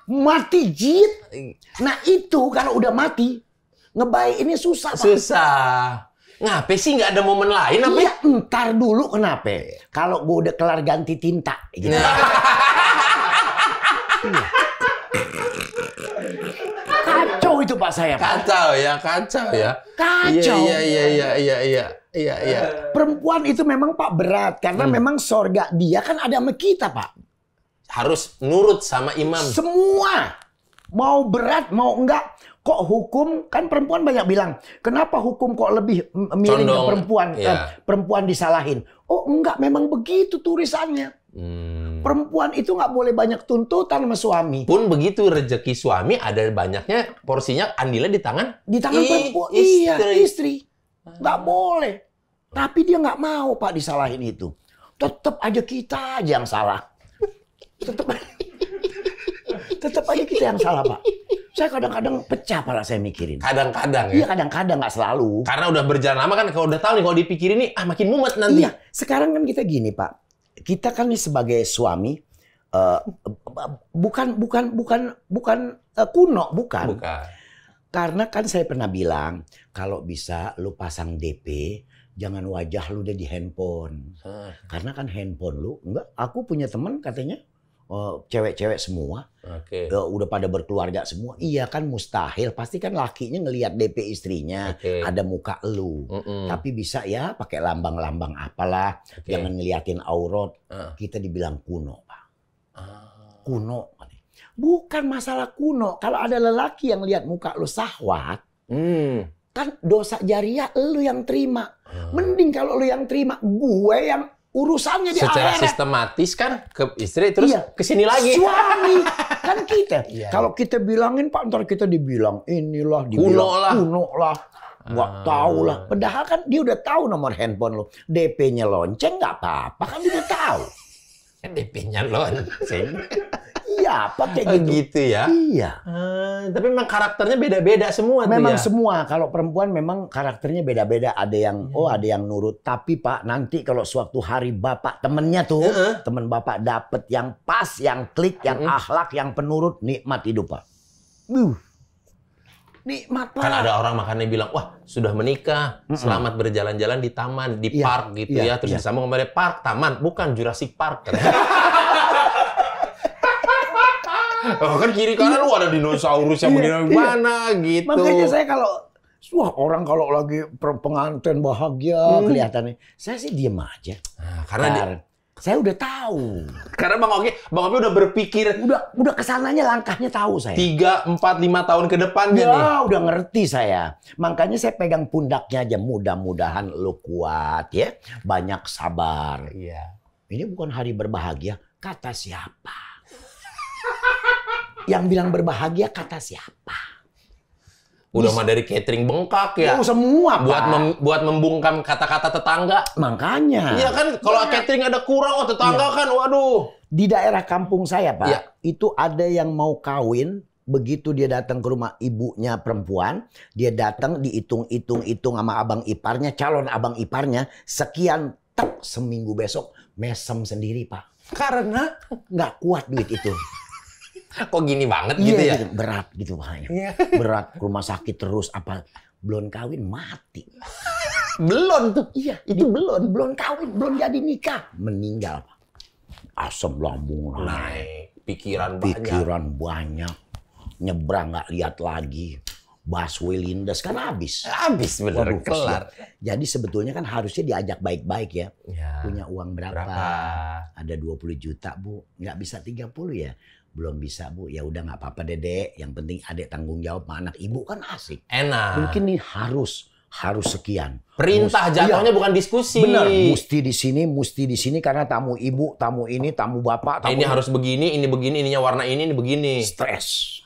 Mati jit. Nah itu kalau udah mati, ngebaik ini susah Pak. Ngapain sih nggak ada momen lain apa? Iya, ntar dulu kenapa? Kalau gue udah kelar ganti tinta gitu. Kacau itu Pak saya. Kacau ya. Iya. Perempuan itu memang Pak berat karena memang sorga dia kan ada sama kita Pak. Harus nurut sama imam. Semua mau berat mau enggak. Kok hukum kan perempuan banyak bilang kenapa hukum kok lebih miring ke perempuan, perempuan disalahin. Oh enggak, memang begitu tulisannya. Perempuan itu nggak boleh banyak tuntutan sama suami. Pun begitu rezeki suami ada banyaknya porsinya andilnya di tangan perempuan. Iya, istri. Nggak boleh. Tapi dia nggak mau Pak disalahin itu. Tetap aja kita aja yang salah. Tetap aja kita yang salah Pak. Saya kadang-kadang pecah pala saya mikirin. Kadang-kadang ya? Iya kadang-kadang, nggak selalu. Karena udah berjalan lama kan, kalau udah tahu nih, kalau dipikirin nih, makin mumet nanti. Iya, sekarang kan kita gini Pak. Kita kan nih sebagai suami, bukan kuno, bukan. Karena kan saya pernah bilang, kalau bisa lu pasang DP, jangan wajah lu udah di handphone. Karena kan handphone lu, aku punya teman katanya, cewek-cewek semua, udah pada berkeluarga semua. Iya kan mustahil, pasti kan lakinya ngelihat DP istrinya, ada muka lu. Tapi bisa ya pakai lambang-lambang apalah, jangan ngeliatin aurat. Kita dibilang kuno Pak. Kuno. Bukan masalah kuno. Kalau ada lelaki yang lihat muka lu sahwat, kan dosa jariah lu yang terima. Mending kalau lu yang terima, gue yang urusannya di secara akhirat. Sistematis kan ke istri terus ke sini lagi. Suami kan kita. Kalau kita bilangin Pak, ntar kita dibilang inilah, dibilang kuno lah. Nggak tahu lah. Padahal kan dia udah tahu nomor handphone lo. DP-nya lonceng nggak apa-apa kan dia udah tahu. DP-nya lonceng. Iya, pakai gitu. Gitu ya. Iya. Tapi memang karakternya beda-beda semua. Memang tuh ya? semua. Kalau perempuan memang karakternya beda-beda. Ada yang ada yang nurut. Tapi Pak, nanti kalau suatu hari Bapak temennya tuh, temen Bapak dapet yang pas, yang klik, yang akhlak, yang penurut, nikmat hidup Pak. Nikmat, Pak. Kan ada orang makanya bilang, wah sudah menikah, selamat berjalan-jalan di taman, di park gitu ya. Terus disambung kembali park, taman, bukan Jurassic Park. Oh, kan kiri kanan lu ada dinosaurus yang bagaimana gitu. Makanya saya kalau orang kalau lagi pengantin bahagia kelihatannya, saya sih diem aja. Nah, karena saya udah tahu. Karena Bang Oki udah berpikir udah kesananya langkahnya tahu saya. 3, 4, 5 tahun ke depan nih. Udah ngerti saya. Makanya saya pegang pundaknya aja. Mudah-mudahan lu kuat ya. Banyak sabar. Iya. Ini bukan hari berbahagia. Kata siapa? Yang bilang berbahagia kata siapa? Udah mah dari catering bengkak ya. Semua, Pak. Buat membungkam kata-kata tetangga. Makanya. Iya kan, kalau catering ada kurang, tetangga kan, waduh. Di daerah kampung saya, Pak, itu ada yang mau kawin, begitu dia datang ke rumah ibunya perempuan, dia datang dihitung sama abang iparnya, calon abang iparnya, sekian, seminggu besok, mesem sendiri, Pak. Karena nggak kuat duit itu. Kok gini banget gitu ya? Gitu. Berat gitu Pak. Berat, ke rumah sakit terus, belum kawin mati. Belum tuh. Iya, itu belum kawin, belum jadi nikah, meninggal Pak. Asam lambung naik, pikiran banyak, nyebrang nggak lihat lagi, busway lindas kan habis bener. Kelar. Jadi sebetulnya kan harusnya diajak baik-baik ya. Punya uang berapa? Ada 20 juta Bu, nggak bisa 30 ya. Belum bisa Bu, ya udah nggak apa-apa Dedek. Yang penting adek tanggung jawab sama anak ibu kan asik. Enak. Mungkin nih harus sekian. Perintah jatuhnya bukan diskusi. Benar, mesti di sini karena tamu ibu, tamu ini, tamu bapak. Ini harus begini, ininya warna ini begini. Stres,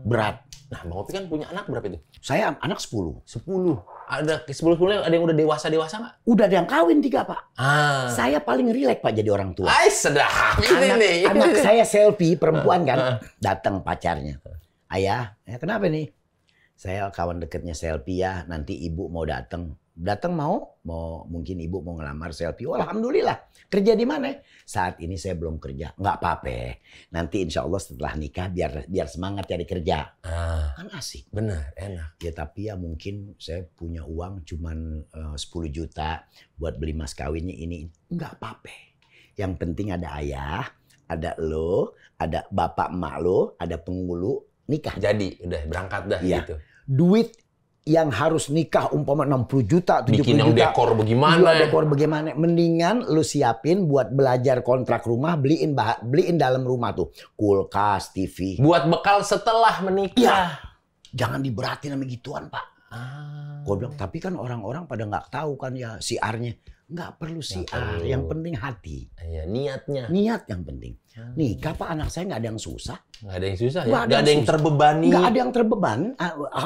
berat. Nah, Bang Opi kan punya anak berapa itu? Saya anak 10. 10. Ada 10 ada yang udah dewasa nggak? Udah ada yang kawin 3 Pak. Saya paling rileks Pak jadi orang tua. Sedap. Anak saya selfie perempuan kan, datang pacarnya. Ayah, kenapa nih? Saya kawan deketnya selfie ya, nanti ibu mau datang. Datang mau mungkin ibu mau ngelamar selfie. Oh, alhamdulillah. Kerja di mana? Saat ini saya belum kerja. Nggak apa-apa. Nanti insya Allah setelah nikah biar semangat cari kerja. Kan asik. Benar, enak. Ya tapi ya mungkin saya punya uang cuman 10 juta buat beli mas kawinnya ini. Nggak apa-apa. Yang penting ada ayah, ada lo, ada bapak emak lo, ada penghulu nikah. Jadi udah berangkat dah gitu. Duit yang harus nikah umpama 60 juta, 70 bikin yang juta. dekor bagaimana? Mendingan lu siapin buat belajar kontrak rumah, beliin dalam rumah tuh. Kulkas, TV. Buat bekal setelah menikah. Ya, jangan diberatin sama gituan, Pak. Gua bilang, tapi kan orang-orang pada nggak tahu kan ya siarnya. Nggak perlu siar, yang penting hati. Iya, niatnya. Niat yang penting. Nikah Pak, anak saya nggak ada yang susah. Nggak ada yang susah ya? Nggak ada yang terbebani? Nggak ada yang terbeban.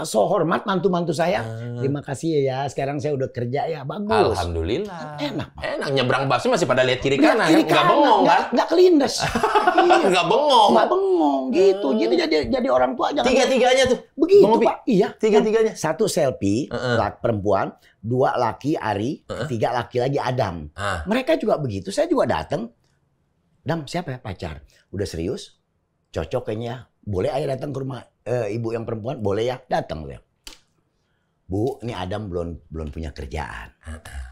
So hormat mantu-mantu saya. Terima kasih ya, sekarang saya udah kerja ya, bagus. Alhamdulillah. Enak Pak. Enak, nyebrang busnya masih pada lihat kiri kanan. Nggak bengong kan? Nggak kelindes. Nggak bengong. Nggak bengong gitu. Jadi orang tua jangan. Tiga-tiganya tuh? Begitu Pak. Iya. Tiga-tiganya? 1 selfie, perempuan. 2 laki Ari, 3 laki lagi Adam. Mereka juga begitu. Saya juga datang. Dam, siapa ya pacar? Udah serius? Cocok kayaknya. Boleh ayah datang ke rumah ibu yang perempuan? Boleh ya, datang ya. Bu, ini Adam belum punya kerjaan.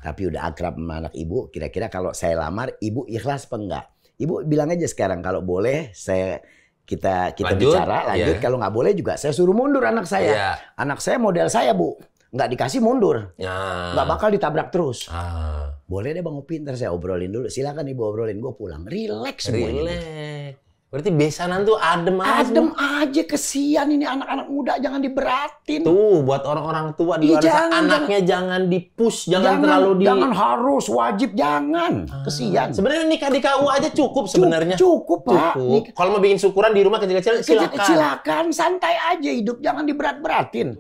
Tapi udah akrab sama anak ibu. Kira-kira kalau saya lamar, ibu ikhlas apa enggak? Ibu bilang aja sekarang kalau boleh kita bicara lanjut. Kalau nggak boleh juga saya suruh mundur anak saya. Anak saya model saya Bu. Nggak dikasih mundur, nggak bakal ditabrak terus. Boleh deh Bang Opi, ntar saya obrolin dulu. Silakan Ibu obrolin, gue pulang. Relax semuanya. Berarti besanan tuh adem aja. Adem aja, kesian ini anak-anak muda, jangan diberatin. Tuh, buat orang-orang tua di luar sana, anaknya jangan di-push, jangan terlalu Jangan harus, wajib, jangan. Kesian. Sebenarnya nikah di KUA aja cukup sebenarnya. Cukup Pak. Kalau mau bikin syukuran di rumah kecil-kecil, silakan. Silakan, santai aja hidup, jangan diberat-beratin.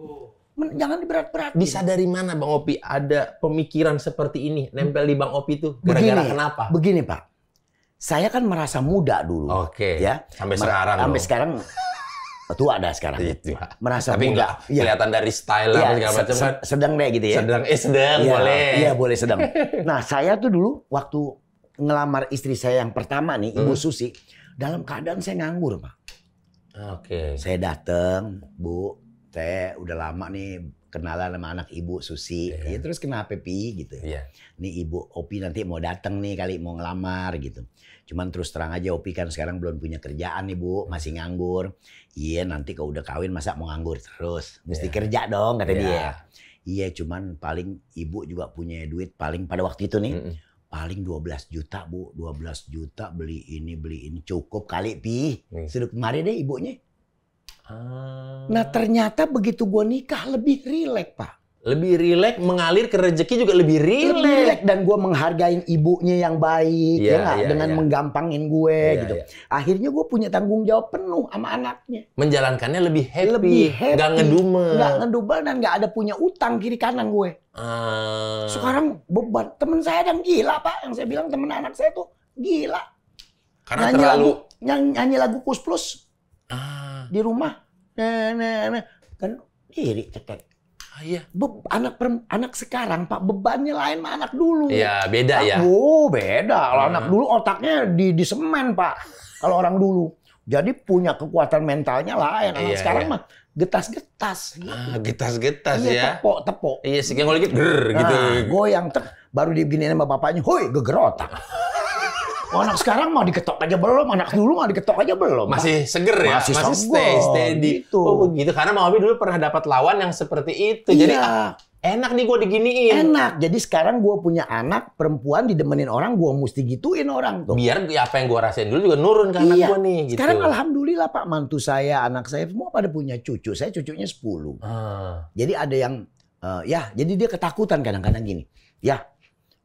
Jangan diberat-berat. Bisa dari mana Bang Opi ada pemikiran seperti ini nempel di Bang Opi tuh? Gara-gara kenapa? Begini Pak, saya kan merasa muda dulu. Oke. Ya. Sampai sekarang. Sampai sekarang tua ada sekarang. Merasa tapi muda. Kelihatan dari style lah segala macam kan. Sedang deh gitu ya. Sedang boleh. Iya boleh sedang. Nah saya tuh dulu waktu ngelamar istri saya yang pertama nih, Ibu Susi, dalam keadaan saya nganggur Pak. Oke. Saya datang, Bu. saya udah lama nih kenalan sama anak ibu Susi. Ya terus kenapa Pi gitu. Nih ibu Opi nanti mau datang nih kali mau ngelamar gitu. Cuman terus terang aja Opi kan sekarang belum punya kerjaan nih Bu, masih nganggur. Iya nanti kalau udah kawin masa mau nganggur terus. Mesti kerja dong kata dia. Iya cuman paling ibu juga punya duit paling pada waktu itu nih. Paling 12 juta Bu, 12 juta beli ini cukup kali Pi. Sudah kemarin deh ibunya. Nah ternyata begitu gue nikah lebih rileks Pak. Lebih rileks, mengalir ke rezeki juga lebih rileks. Dan gue menghargain ibunya yang baik dengan menggampangin gue gitu. Akhirnya gue punya tanggung jawab penuh sama anaknya. Menjalankannya lebih happy. Gak ngedumel dan gak ada punya utang kiri kanan gue. Sekarang beban temen saya yang gila Pak, yang saya bilang temen anak saya tuh gila. Karena terlalu nyanyi lagu Kus Plus di rumah, kan iri cetek. Iya. Anak sekarang Pak bebannya lain sama anak dulu. Iya beda ya. Oh beda. Kalau anak dulu otaknya di semen Pak. Kalau orang dulu. Jadi punya kekuatan mentalnya lain. Anak sekarang mah getas-getas. Gitu. Getas-getas ya. Tepok. Iya senggol dikit gitu. Goyang baru diginiin sama bapaknya. Hoi geger otak. Anak sekarang mau diketok aja belum, anak dulu mau diketok aja belum. Masih seger ya, masih stay steady. Gitu. Oh begitu, karena Mang Opi dulu pernah dapat lawan yang seperti itu. Jadi enak nih gue diginiin. Enak, jadi sekarang gue punya anak perempuan didemenin orang, gue mesti gituin orang tuh. Biar apa yang gue rasain dulu juga nurun ke anak gue nih. Gitu. Sekarang alhamdulillah Pak, mantu saya, anak saya semua pada punya cucu. Saya cucunya 10. Jadi ada yang, jadi dia ketakutan kadang-kadang gini. Ya,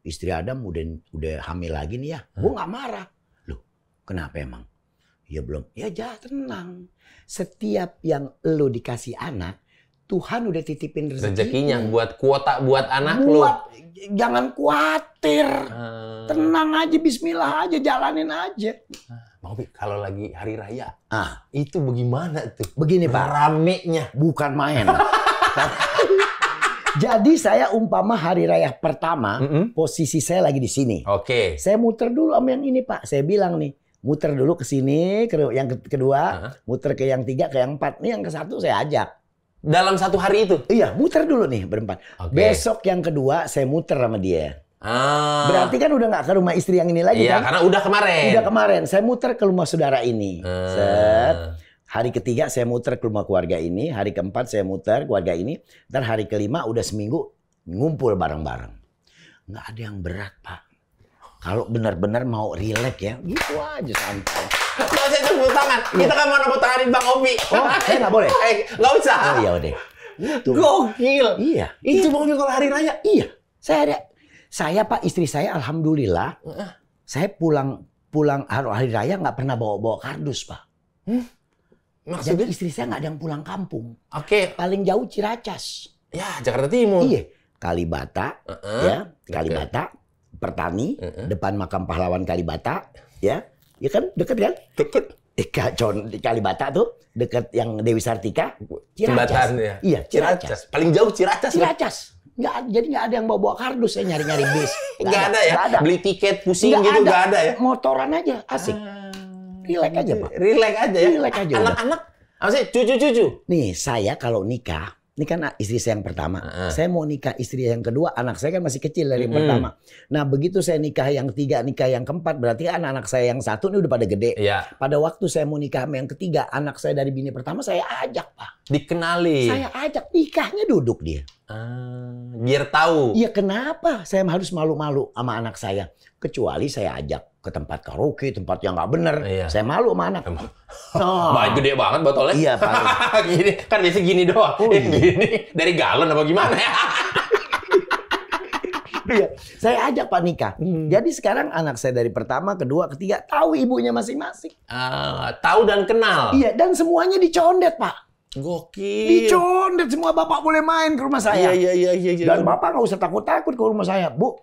istri Adam udah hamil lagi nih ya. Gue nggak marah. Loh, kenapa emang? Ya belum. Ya tenang. Setiap yang lo dikasih anak, Tuhan udah titipin rezekinya buat kuota buat anak lo. Jangan khawatir. Tenang aja, bismillah aja, jalanin aja. Bang Opi, kalau lagi hari raya, itu bagaimana tuh? Begini Pak. Ramenya. Bukan main. Jadi saya umpama hari raya pertama, posisi saya lagi di sini. Oke. Saya muter dulu sama yang ini Pak. Saya bilang nih, muter dulu ke sini, ke yang kedua, muter ke yang 3, ke yang 4. Nih yang ke 1 saya ajak. Dalam satu hari itu? Iya, muter dulu nih berempat. Besok yang kedua saya muter sama dia. Berarti kan udah nggak ke rumah istri yang ini lagi kan? Iya, karena udah kemarin. Udah kemarin. Saya muter ke rumah saudara ini. Set. Hari ketiga saya muter ke rumah keluarga ini, hari keempat saya muter keluarga ini, dan hari kelima udah seminggu ngumpul bareng-bareng. Nggak ada yang berat Pak. Kalau benar-benar mau rileks ya, gitu aja santai. Nggak usah tepuk tangan, kita kan mau tepuk tanganin Bang Opi. Oh, nggak boleh? Nggak usah. Oh iya udah. Gitu. Gokil. Iya. Itu Bang Opi kalau hari raya? Iya. Saya Pak, istri saya alhamdulillah, saya pulang hari raya nggak pernah bawa kardus Pak. Maksudnya? Jadi istri saya nggak ada yang pulang kampung. Oke. Paling jauh Ciracas. Ya, Jakarta Timur. Iya. Kalibata, Kalibata, Pertani, depan makam pahlawan Kalibata, ya. Ya kan, deket kan? Deket. Di Kalibata tuh, deket yang Dewi Sartika. Jembatan ya. Iya, Ciracas. Paling jauh Ciracas. Jadi nggak ada yang bawa kardus, saya nyari bis. Nggak ada ya? Gak ada. Beli tiket pusing gitu nggak ada ya? Motoran aja, asik. Rileks aja Pak. Rileks aja ya? Rileks aja. Anak-anak? Maksudnya cucu-cucu? Nih saya kalau nikah, ini kan istri saya yang pertama. Saya mau nikah istri yang kedua, anak saya kan masih kecil dari yang pertama. Nah begitu saya nikah yang ketiga, nikah yang keempat, berarti kan anak saya yang satu ini udah pada gede. Iya. Pada waktu saya mau nikah sama yang ketiga, anak saya dari bini pertama saya ajak Pak. Dikenali? Saya ajak, nikahnya duduk dia. Biar tahu. Iya kenapa saya harus malu-malu sama anak saya? Kecuali saya ajak ke tempat karaoke, tempat yang nggak bener. Iya. Saya malu sama anak. Gede banget botolnya. Iya Pak. Gini, kan biasa gini doang. Gini, dari galon apa gimana ya? Iya, saya ajak Pak nikah. Jadi sekarang anak saya dari pertama, kedua, ketiga tahu ibunya masing-masing. Tahu dan kenal. Iya, dan semuanya dicondet Pak. Gokil. Dicondet semua, Bapak boleh main ke rumah saya. Iya. Dan Bapak nggak usah takut-takut ke rumah saya. Bu,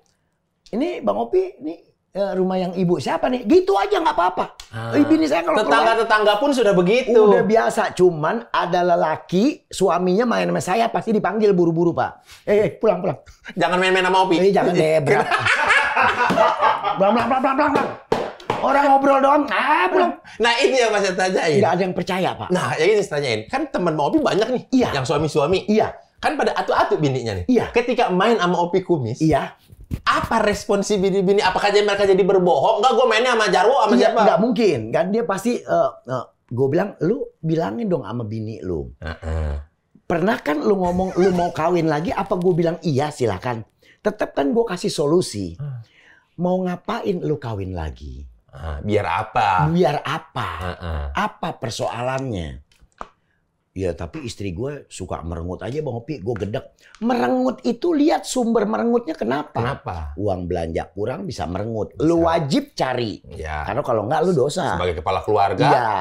ini Bang Opi, ini rumah yang ibu siapa nih? Gitu aja nggak apa-apa. Bini saya kalau tetangga pun sudah begitu. Udah biasa, cuman ada lelaki suaminya main sama saya pasti dipanggil buru-buru Pak. Pulang. Jangan main-main sama Opi. Jangan deh, berat. Pulang. Orang ngobrol doang, belum. Nah ini yang saya tanyain. Nggak ada yang percaya, Pak. Nah yang ini saya tanyain. Kan teman Bang Opi banyak nih. Iya. Yang suami-suami. Iya. Kan pada atu-atu bininya nih. Iya. Ketika main sama Opi Kumis. Iya. Apa respon si bini-bini? Apakah mereka jadi berbohong? Enggak, gue mainnya sama Jarwo sama Iya, siapa? nggak mungkin. Kan dia pasti, gue bilang, lu bilangin dong sama bini lu. Pernah kan lu ngomong lu mau kawin lagi, apa gue bilang iya silakan. Tetap kan gue kasih solusi. Mau ngapain lu kawin lagi? Biar apa? Biar apa? Apa persoalannya? Ya tapi istri gue suka merengut aja Bang Opi, gue gedek. Merengut itu lihat sumber merengutnya kenapa? Kenapa? Uang belanja kurang bisa merengut. Lu wajib cari. Ya. Karena kalau enggak lu dosa. Sebagai kepala keluarga. Iya.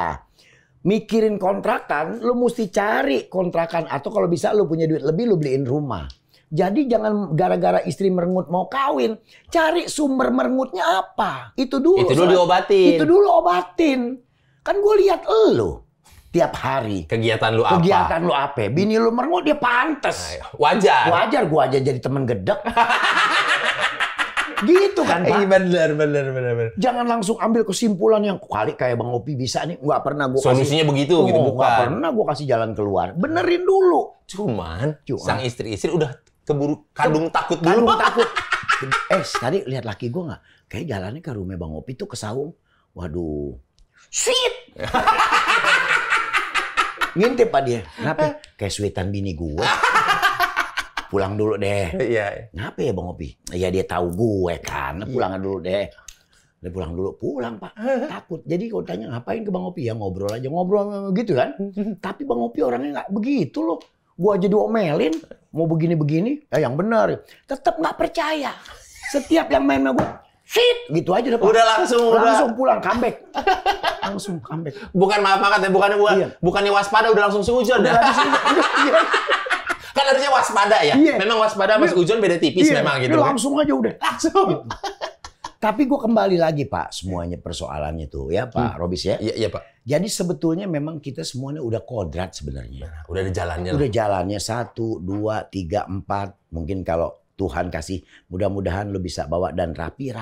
Mikirin kontrakan, lu mesti cari kontrakan. Atau kalau bisa lu punya duit lebih, lu beliin rumah. Jadi jangan gara-gara istri merengut mau kawin. Cari sumber merengutnya apa. Itu dulu. Itu dulu diobatin. Itu dulu obatin. Kan gue lihat lu tiap hari. Kegiatan lu apa? Kegiatan lu apa? Bini lu merengut dia pantes. Wajar. Wajar gue aja jadi temen gedek. Gitu kan Pak. Bener. Jangan langsung ambil kesimpulan yang kali kayak Bang Opi bisa nih. Nggak pernah gue kasih. Solusinya begitu gitu bukan. Nggak pernah gue kasih jalan keluar. Benerin dulu. Cuman sang istri-istri udah keburu kadung takut dulu. Kadung takut. Tadi lihat laki gue nggak? Kayak jalannya ke rumah Bang Opi tuh ke saung. Waduh. Shit. Ngintip Pak dia. Kenapa? Kayak suitan bini gue. Pulang dulu deh. Iya. Kenapa ya Bang Opi? Ya dia tahu gue kan. Pulang dulu deh. Dia pulang dulu. Pulang Pak. Takut. Jadi kalau tanya ngapain ke Bang Opi? Ya ngobrol aja. Ngobrol gitu kan. Tapi Bang Opi orangnya nggak begitu loh. Gue aja diomelin. Mau begini-begini. Ya yang benar. Tetap nggak percaya. Setiap yang main sama gue. Shit, gitu aja Pak. Udah langsung pulang, comeback. Langsung comeback. Bukan maaf-maaf ya, bukannya waspada udah langsung seujon dah. Kan harusnya waspada ya. Iya. Memang waspada sama seujon beda tipis memang gitu. Langsung aja udah. Langsung. Tapi gue kembali lagi Pak, semuanya persoalannya tuh ya Pak Robis ya. Iya Pak. Jadi sebetulnya memang kita semuanya udah kodrat sebenarnya. Udah ada jalannya. Udah jalannya 1, 2, 3, 4. Mungkin kalau Tuhan kasih, mudah-mudahan lo bisa bawa dan rapi.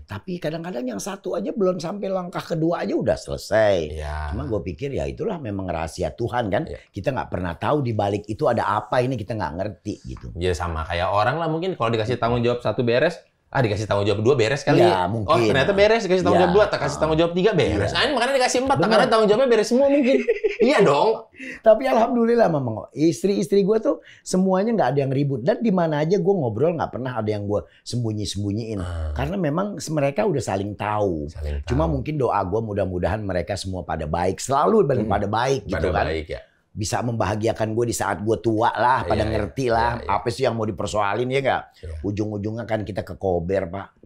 Tapi kadang-kadang yang satu aja belum sampai langkah kedua aja udah selesai. Ya. Cuma gue pikir ya itulah memang rahasia Tuhan kan. Ya. Kita nggak pernah tahu di balik itu ada apa, ini kita nggak ngerti gitu. Ya sama kayak orang lah mungkin kalau dikasih tanggung jawab 1 beres, dikasih tanggung jawab 2 beres kali. Ya, mungkin. Oh ternyata beres, dikasih tanggung jawab 2, tak kasih tanggung jawab 3 beres. Ya. Makanya dikasih 4, karena tanggung jawabnya beres semua mungkin. Iya dong. Tapi alhamdulillah memang istri-istri gue tuh semuanya nggak ada yang ribut. Dan di mana aja gue ngobrol nggak pernah ada yang gue sembunyi-sembunyiin. Karena memang mereka udah saling tahu. Cuma mungkin doa gue mudah-mudahan mereka semua pada baik. Selalu pada baik gitu kan. Baik ya. Bisa membahagiakan gue di saat gue tua lah, pada ngerti lah apa sih yang mau dipersoalin ya nggak? Ujung-ujungnya kan kita ke kober Pak,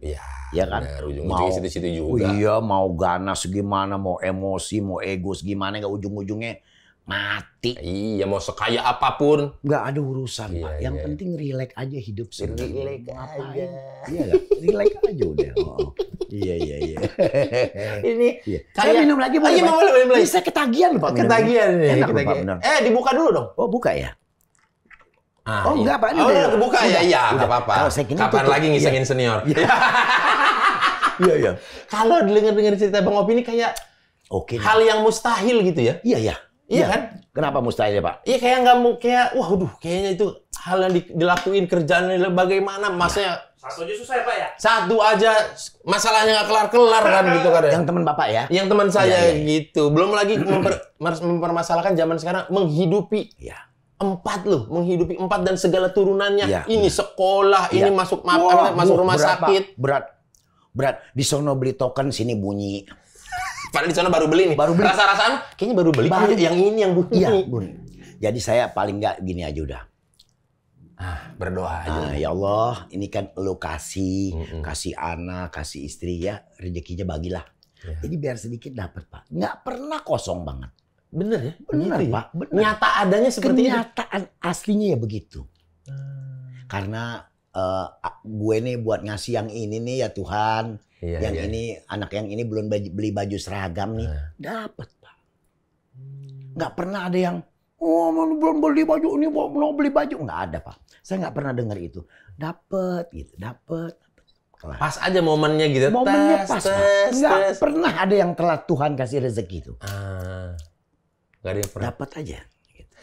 ya kan? Ujung-ujungnya situ-situ juga. Iya, mau ganas gimana, mau emosi, mau ego gimana, nggak ujung-ujungnya mati. Iya, mau sekaya apapun nggak ada urusan Pak. Yang penting relax aja hidup sendiri. Relax aja. Iya nggak? Relax aja udah. Iya. Ini saya minum lagi boleh? Boleh. Bisa ketagihan Pak. Ketagihan nih. Enak Pak benar. Dibuka dulu dong. Oh buka ya? Enggak Pak. Ini udah kebuka ya? Iya, nggak apa-apa. Kapan lagi ngisengin senior? Iya. Kalau denger cerita Bang Opi ini kayak hal yang mustahil gitu ya? Iya kan? Kenapa mustahil ya Pak? Iya kayak nggak mau waduh kayaknya itu hal yang dilakuin kerjaannya bagaimana maksudnya satu aja susah ya Pak ya? Satu aja masalahnya nggak kelar-kelar kan gitu kan ya? Yang teman Bapak ya? Yang teman saya gitu. Belum lagi mempermasalahkan zaman sekarang menghidupi 4 loh, menghidupi 4 dan segala turunannya. Ini sekolah, ini masuk rumah sakit. Berat. Di sono beli token, sini bunyi. Padahal di sana baru beli nih. Rasa-rasaan kayaknya baru beli. Yang ini yang bunyi. Iya, bunyi. Jadi saya paling nggak gini aja udah. Berdoa aja. Ya Allah, ini kan lo kasih anak, kasih istri ya, rezekinya bagilah. Jadi biar sedikit dapat Pak. Nggak pernah kosong banget. Bener ya? Bener Pak. Bener. Nyata adanya seperti itu. Kenyataan aslinya ya begitu. Karena gue nih buat ngasih yang ini nih ya Tuhan. Ini anak yang ini belum beli baju seragam nih. Dapat Pak. Nggak pernah ada yang belum beli baju ini, belum beli baju. Nggak ada Pak. Saya nggak pernah dengar itu. Dapat gitu, dapat. kelar. Pas aja momennya gitu. Momennya pas, Pak. Nggak tes. pernah ada yang telat Tuhan kasih rezeki itu. Nggak ada yang pernah. Dapat aja. Gitu.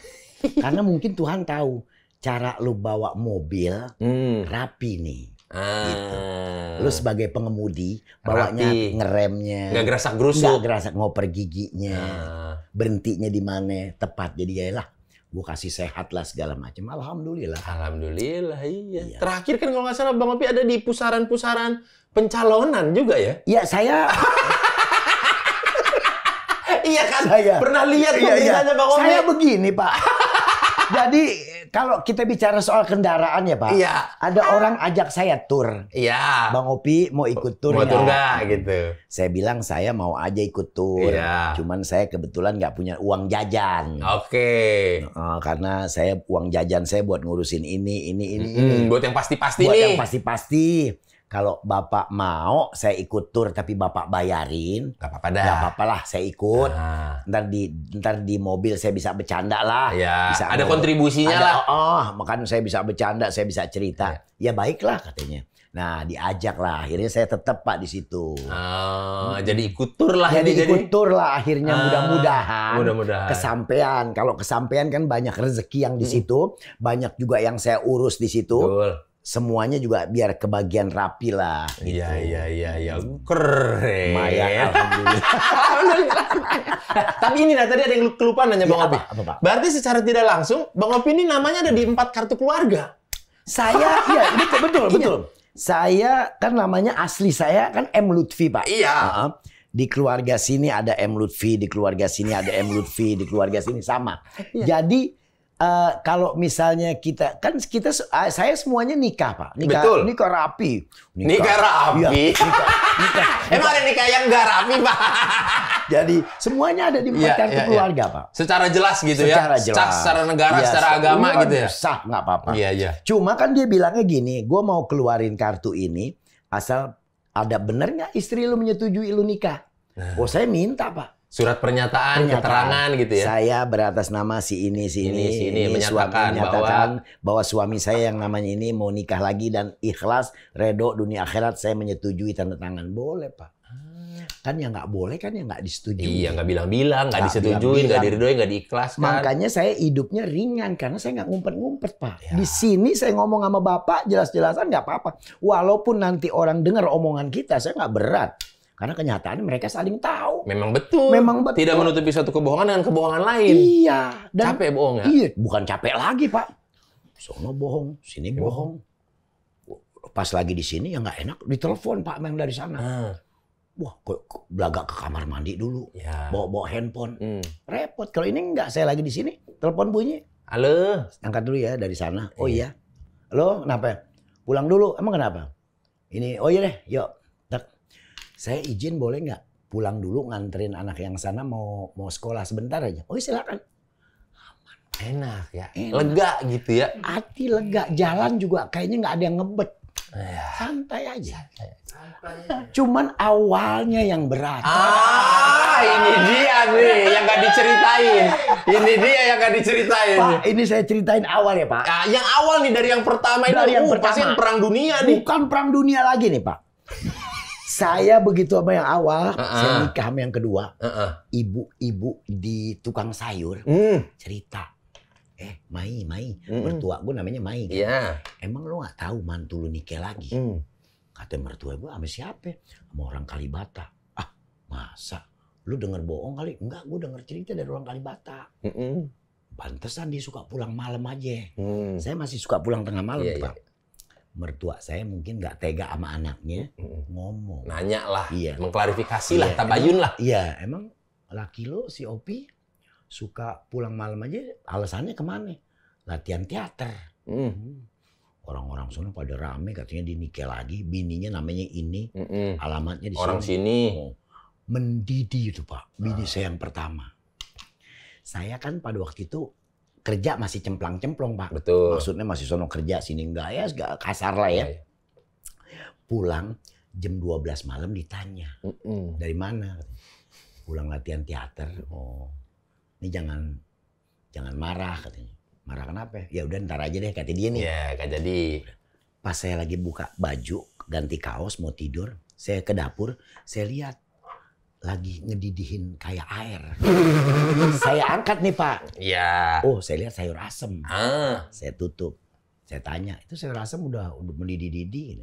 Karena mungkin Tuhan tahu cara lu bawa mobil rapi nih. Gitu. Lu sebagai pengemudi bawanya Rapi. ngeremnya Nggak gerasak-gerusuk. nggak gerasak, ngoper giginya, berhentinya di mana tepat. Jadi ya lah, gue kasih sehat lah segala macam. Alhamdulillah. Alhamdulillah, iya. Iya. Terakhir kan kalau nggak salah Bang Opi ada di pusaran-pusaran pencalonan juga ya? Ya saya Iya kan? Saya. Pernah lihat pemberiannya Bang Opi? Saya begini Pak. Jadi kalau kita bicara soal kendaraan ya Pak, Iya. ada orang ajak saya tur. Iya. Bang Opi mau ikut tur Mau tur nggak gitu? Saya bilang saya mau aja ikut tur. Iya. Cuman saya kebetulan nggak punya uang jajan. Oke. Karena saya uang jajan saya buat ngurusin ini. Buat yang pasti-pasti Buat nih. yang pasti-pasti. Kalau Bapak mau saya ikut tur tapi Bapak bayarin. Gak apa-apa dah. Nggak apa-apa lah saya ikut. Nah, Ntar di mobil saya bisa bercanda lah. ya, Bisa ada ngobrol. kontribusinya Ada, lah. makanya saya bisa bercanda, saya bisa cerita. Ya baiklah katanya. Nah, diajak lah. Akhirnya saya tetap Pak di situ. Jadi ikut tur lah. Jadi ini, ikut tur lah akhirnya mudah-mudahan. Mudah-mudahan. Kesampean. Kalau kesampean kan banyak rezeki yang di situ, banyak juga yang saya urus di situ. Betul. Semuanya juga biar kebagian rapi lah. Gitu. Iya. Keren. Lumayan, alhamdulillah. Alhamdulillah. Tapi ini tadi ada yang kelupaan nanya Bang Iya, Opi. apa, Pak? Berarti secara tidak langsung Bang Opi ini namanya ada di 4 kartu keluarga. Saya, iya betul. Saya kan namanya asli saya kan M. Lutfi Pak. Iya. Di keluarga sini ada M. Lutfi, di keluarga sini ada M. Lutfi, di keluarga sini sama. Jadi kalau misalnya saya semuanya nikah Pak. Betul. Nikah rapi. Nikah rapi? Iya, nikah. Emang ada nikah yang nggak rapi, Pak? Jadi semuanya ada di 4 kartu keluarga Pak. Secara jelas gitu Secara ya? jelas. Secara negara, Iya, secara agama gitu ya? Sah, nggak apa-apa. Iya. Cuma kan dia bilangnya gini, gue mau keluarin kartu ini asal ada bener nggak istri lu menyetujui lu nikah. Oh saya minta Pak. Surat pernyataan, keterangan gitu ya? Saya beratas nama si ini menyatakan bahwa suami saya yang namanya ini mau nikah lagi dan ikhlas, redo dunia akhirat saya menyetujui tanda tangan. Boleh Pak. Kan yang nggak boleh kan yang nggak disetujui. Iya, nggak bilang-bilang, nggak disetujui, bilang-bilang. nggak diridoi, nggak diikhlaskan. Makanya saya hidupnya ringan karena saya nggak ngumpet-ngumpet Pak. Ya. Di sini saya ngomong sama Bapak jelas-jelasan nggak apa-apa. Walaupun nanti orang dengar omongan kita saya nggak berat. Karena kenyataannya mereka saling tahu. Memang betul. Tidak menutupi suatu kebohongan dengan kebohongan lain. Iya. Capek bohong ya? Iya, bukan capek lagi Pak. Sono bohong, sini bohong. Pas lagi di sini ya nggak enak, ditelepon Pak yang dari sana. Wah, kok belagak ke kamar mandi dulu. Ya. Bawa handphone. Repot. Kalau ini enggak, saya lagi di sini, telepon bunyi. Halo. Angkat dulu ya dari sana. Oh iya. Halo, kenapa? Pulang dulu. Emang kenapa? Ini, oh iya deh, yuk. Saya izin boleh nggak pulang dulu nganterin anak yang sana mau sekolah sebentar aja. Oh silakan. Aman. Enak ya. Enak. Lega gitu ya. Hati lega. Jalan juga kayaknya nggak ada yang ngebet. Ya. Santai aja. Cuman awalnya yang berat. Ini dia nih yang nggak diceritain. Ini dia yang nggak diceritain. Pak, ini saya ceritain awal ya Pak. Nah, yang awal nih dari yang pertama ini. Dari yang Pasti pertama. perang dunia nih. Bukan perang dunia lagi nih Pak. Saya begitu sama yang awal, saya nikah sama yang kedua. Ibu-ibu di tukang sayur cerita. Mai, mertua gue namanya Mai. Iya. Emang lo nggak tahu mantu lu nikah lagi? Kata mertua gue, sama siapa? Sama orang Kalibata. Ah, masa? Lu denger bohong kali? Enggak, gue denger cerita dari orang Kalibata. Pantesan dia suka pulang malam aja. Saya masih suka pulang tengah malam, Pak. Mertua saya mungkin nggak tega sama anaknya, ngomong. Nanya lah, Iya. Mengklarifikasi lah, tabayun lah. Iya, emang laki lo si Opi suka pulang malam aja, alasannya kemana? Latihan teater. Orang-orang sana pada rame katanya dinikah lagi, bininya namanya ini, alamatnya di Orang sini. Mendidih itu Pak, bini saya yang pertama. Saya kan pada waktu itu kerja masih cemplang-cemplong Pak. Betul. Maksudnya masih sono kerja sini enggak ya, kasar lah ya. Pulang jam 12 malam ditanya. Dari mana? Pulang latihan teater. Oh. Ini jangan marah katanya. Marah kenapa? Ya udah ntar aja deh kata dia nih. Iya, gak jadi. Pas saya lagi buka baju, ganti kaos, mau tidur. Saya ke dapur, saya lihat lagi ngedidihin kayak air. Saya angkat nih Pak. Iya. Oh saya lihat sayur asem. Saya tutup. Saya tanya, itu sayur asem udah mendidih-didih.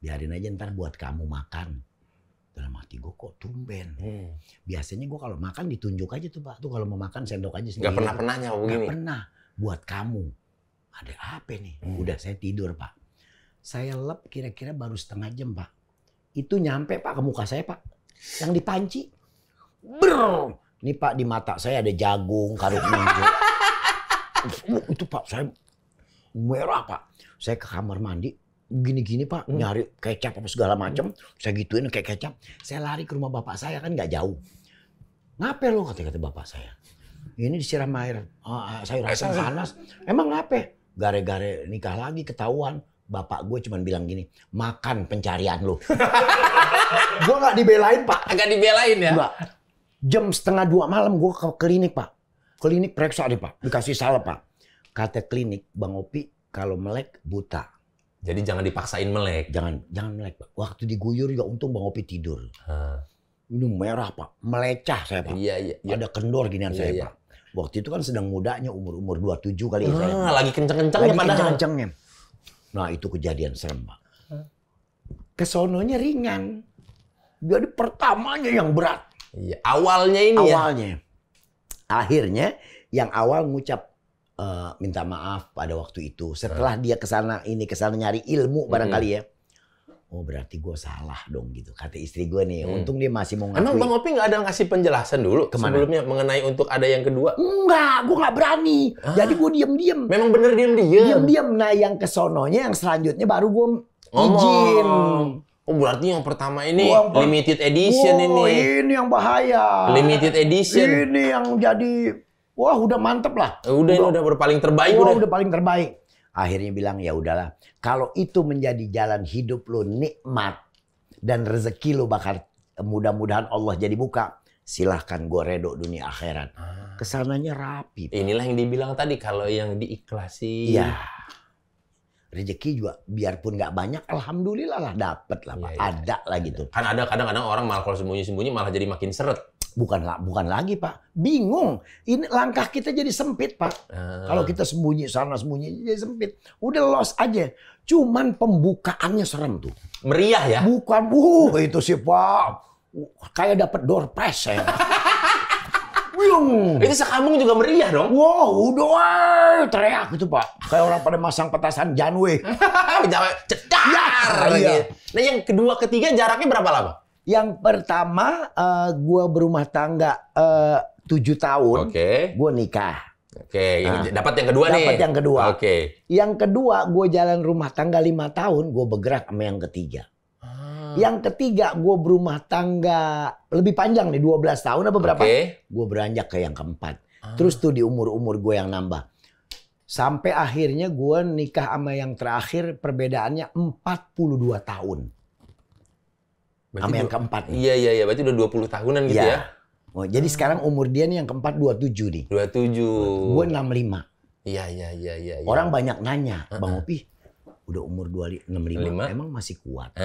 Biarin aja ntar buat kamu makan. Dalam hati gue kok tumben. Biasanya gue kalau makan ditunjuk aja tuh Pak. Tuh kalau mau makan sendok aja sendiri. Gak pernah-pernahnya begini? Gak pernah. Buat kamu. Ada apa nih? Udah saya tidur Pak. Saya lep kira-kira baru setengah jam Pak. Itu nyampe Pak ke muka saya Pak. Yang dipanci. Brrr. Ini Pak di mata saya ada jagung, karung hijau. Itu Pak saya merah Pak. Saya ke kamar mandi. Gini-gini Pak, nyari kecap apa segala macam, saya gituin kayak kecap. Saya lari ke rumah bapak saya kan nggak jauh. Ngapain lo kata bapak saya? Ini disiram air sayur asam panas. Emang ngapain? Gare-gare nikah lagi ketahuan. Bapak gue cuma bilang gini, makan pencarian lo. Gue nggak dibelain Pak. Agak dibelain ya? Enggak. Jam 1:30 malam gue ke klinik Pak. Klinik periksa deh Pak, dikasih salep Pak. Kata klinik, Bang Opi kalau melek buta. Jadi jangan dipaksain melek. Jangan melek Pak. Waktu diguyur juga untung Bang Opi tidur. Ini merah Pak, melecah saya Pak. Iya. Ada kendor ginian saya Pak. Waktu itu kan sedang mudanya, umur 27 kali ya saya. Lagi kenceng-kencengnya padahal. Kenceng-kencengnya. Nah itu kejadian serem Pak. Kesononya ringan. Jadi pertamanya yang berat. Iya. Awalnya ini Awalnya. Akhirnya yang awal ngucap minta maaf pada waktu itu. Setelah dia kesana nyari ilmu barangkali ya. Oh berarti gue salah dong gitu. Kata istri gue nih. Untung dia masih mau ngakui. Emang Bang Opi nggak ada ngasih penjelasan dulu sebelumnya mengenai untuk ada yang kedua? Enggak, gue nggak berani. Jadi gue diem-diem. Memang bener diem-diem? Diem-diem. Nah yang kesononya, yang selanjutnya baru gue izin. Oh berarti yang pertama ini limited edition ini. Ini yang bahaya. Limited edition. Ini yang jadi... Wah udah mantep lah. Udah paling terbaik. Udah paling terbaik. Akhirnya bilang ya udahlah. Kalau itu menjadi jalan hidup lo nikmat. Dan rezeki lo bakal mudah-mudahan Allah jadi buka. Silahkan gue redok dunia akhirat. Kesananya rapi. Inilah yang dibilang tadi. Kalau yang diikhlasi. Iya. Rezeki juga biarpun nggak banyak. Alhamdulillah lah dapet lah Pak. Ada lah gitu. Kan ada kadang-kadang orang malah kalau sembunyi-sembunyi malah jadi makin seret. Bukan lagi Pak. Bingung. Ini langkah kita jadi sempit Pak. Kalau kita sembunyi sana sembunyi jadi sempit. Udah lost aja. Cuman pembukaannya serem tuh. Meriah ya? Bukan. Itu sih Pak. Kayak dapat door prize saya. Itu sekampung juga meriah dong? Wow, udah teriak gitu Pak. Kayak orang pada masang petasan Janwe. Cedar. Iya. Nah yang kedua ketiga jaraknya berapa lama? Yang pertama, gue berumah tangga 7 tahun, gue nikah. Dapat yang kedua nih. Dapat yang kedua. Yang kedua, gue jalan rumah tangga 5 tahun, gue bergerak sama yang ketiga. Yang ketiga, gue berumah tangga lebih panjang nih, 12 tahun apa berapa? Gue beranjak ke yang keempat. Terus tuh di umur-umur gue yang nambah. Sampai akhirnya gue nikah sama yang terakhir, perbedaannya 42 tahun. Sama yang keempat nih. Iya. Berarti udah 20 tahunan gitu ya? Oh, jadi sekarang umur dia nih yang keempat 27 nih. 27. Gue 65. Iya. Orang banyak nanya, Bang Opi udah umur 65 emang masih kuat.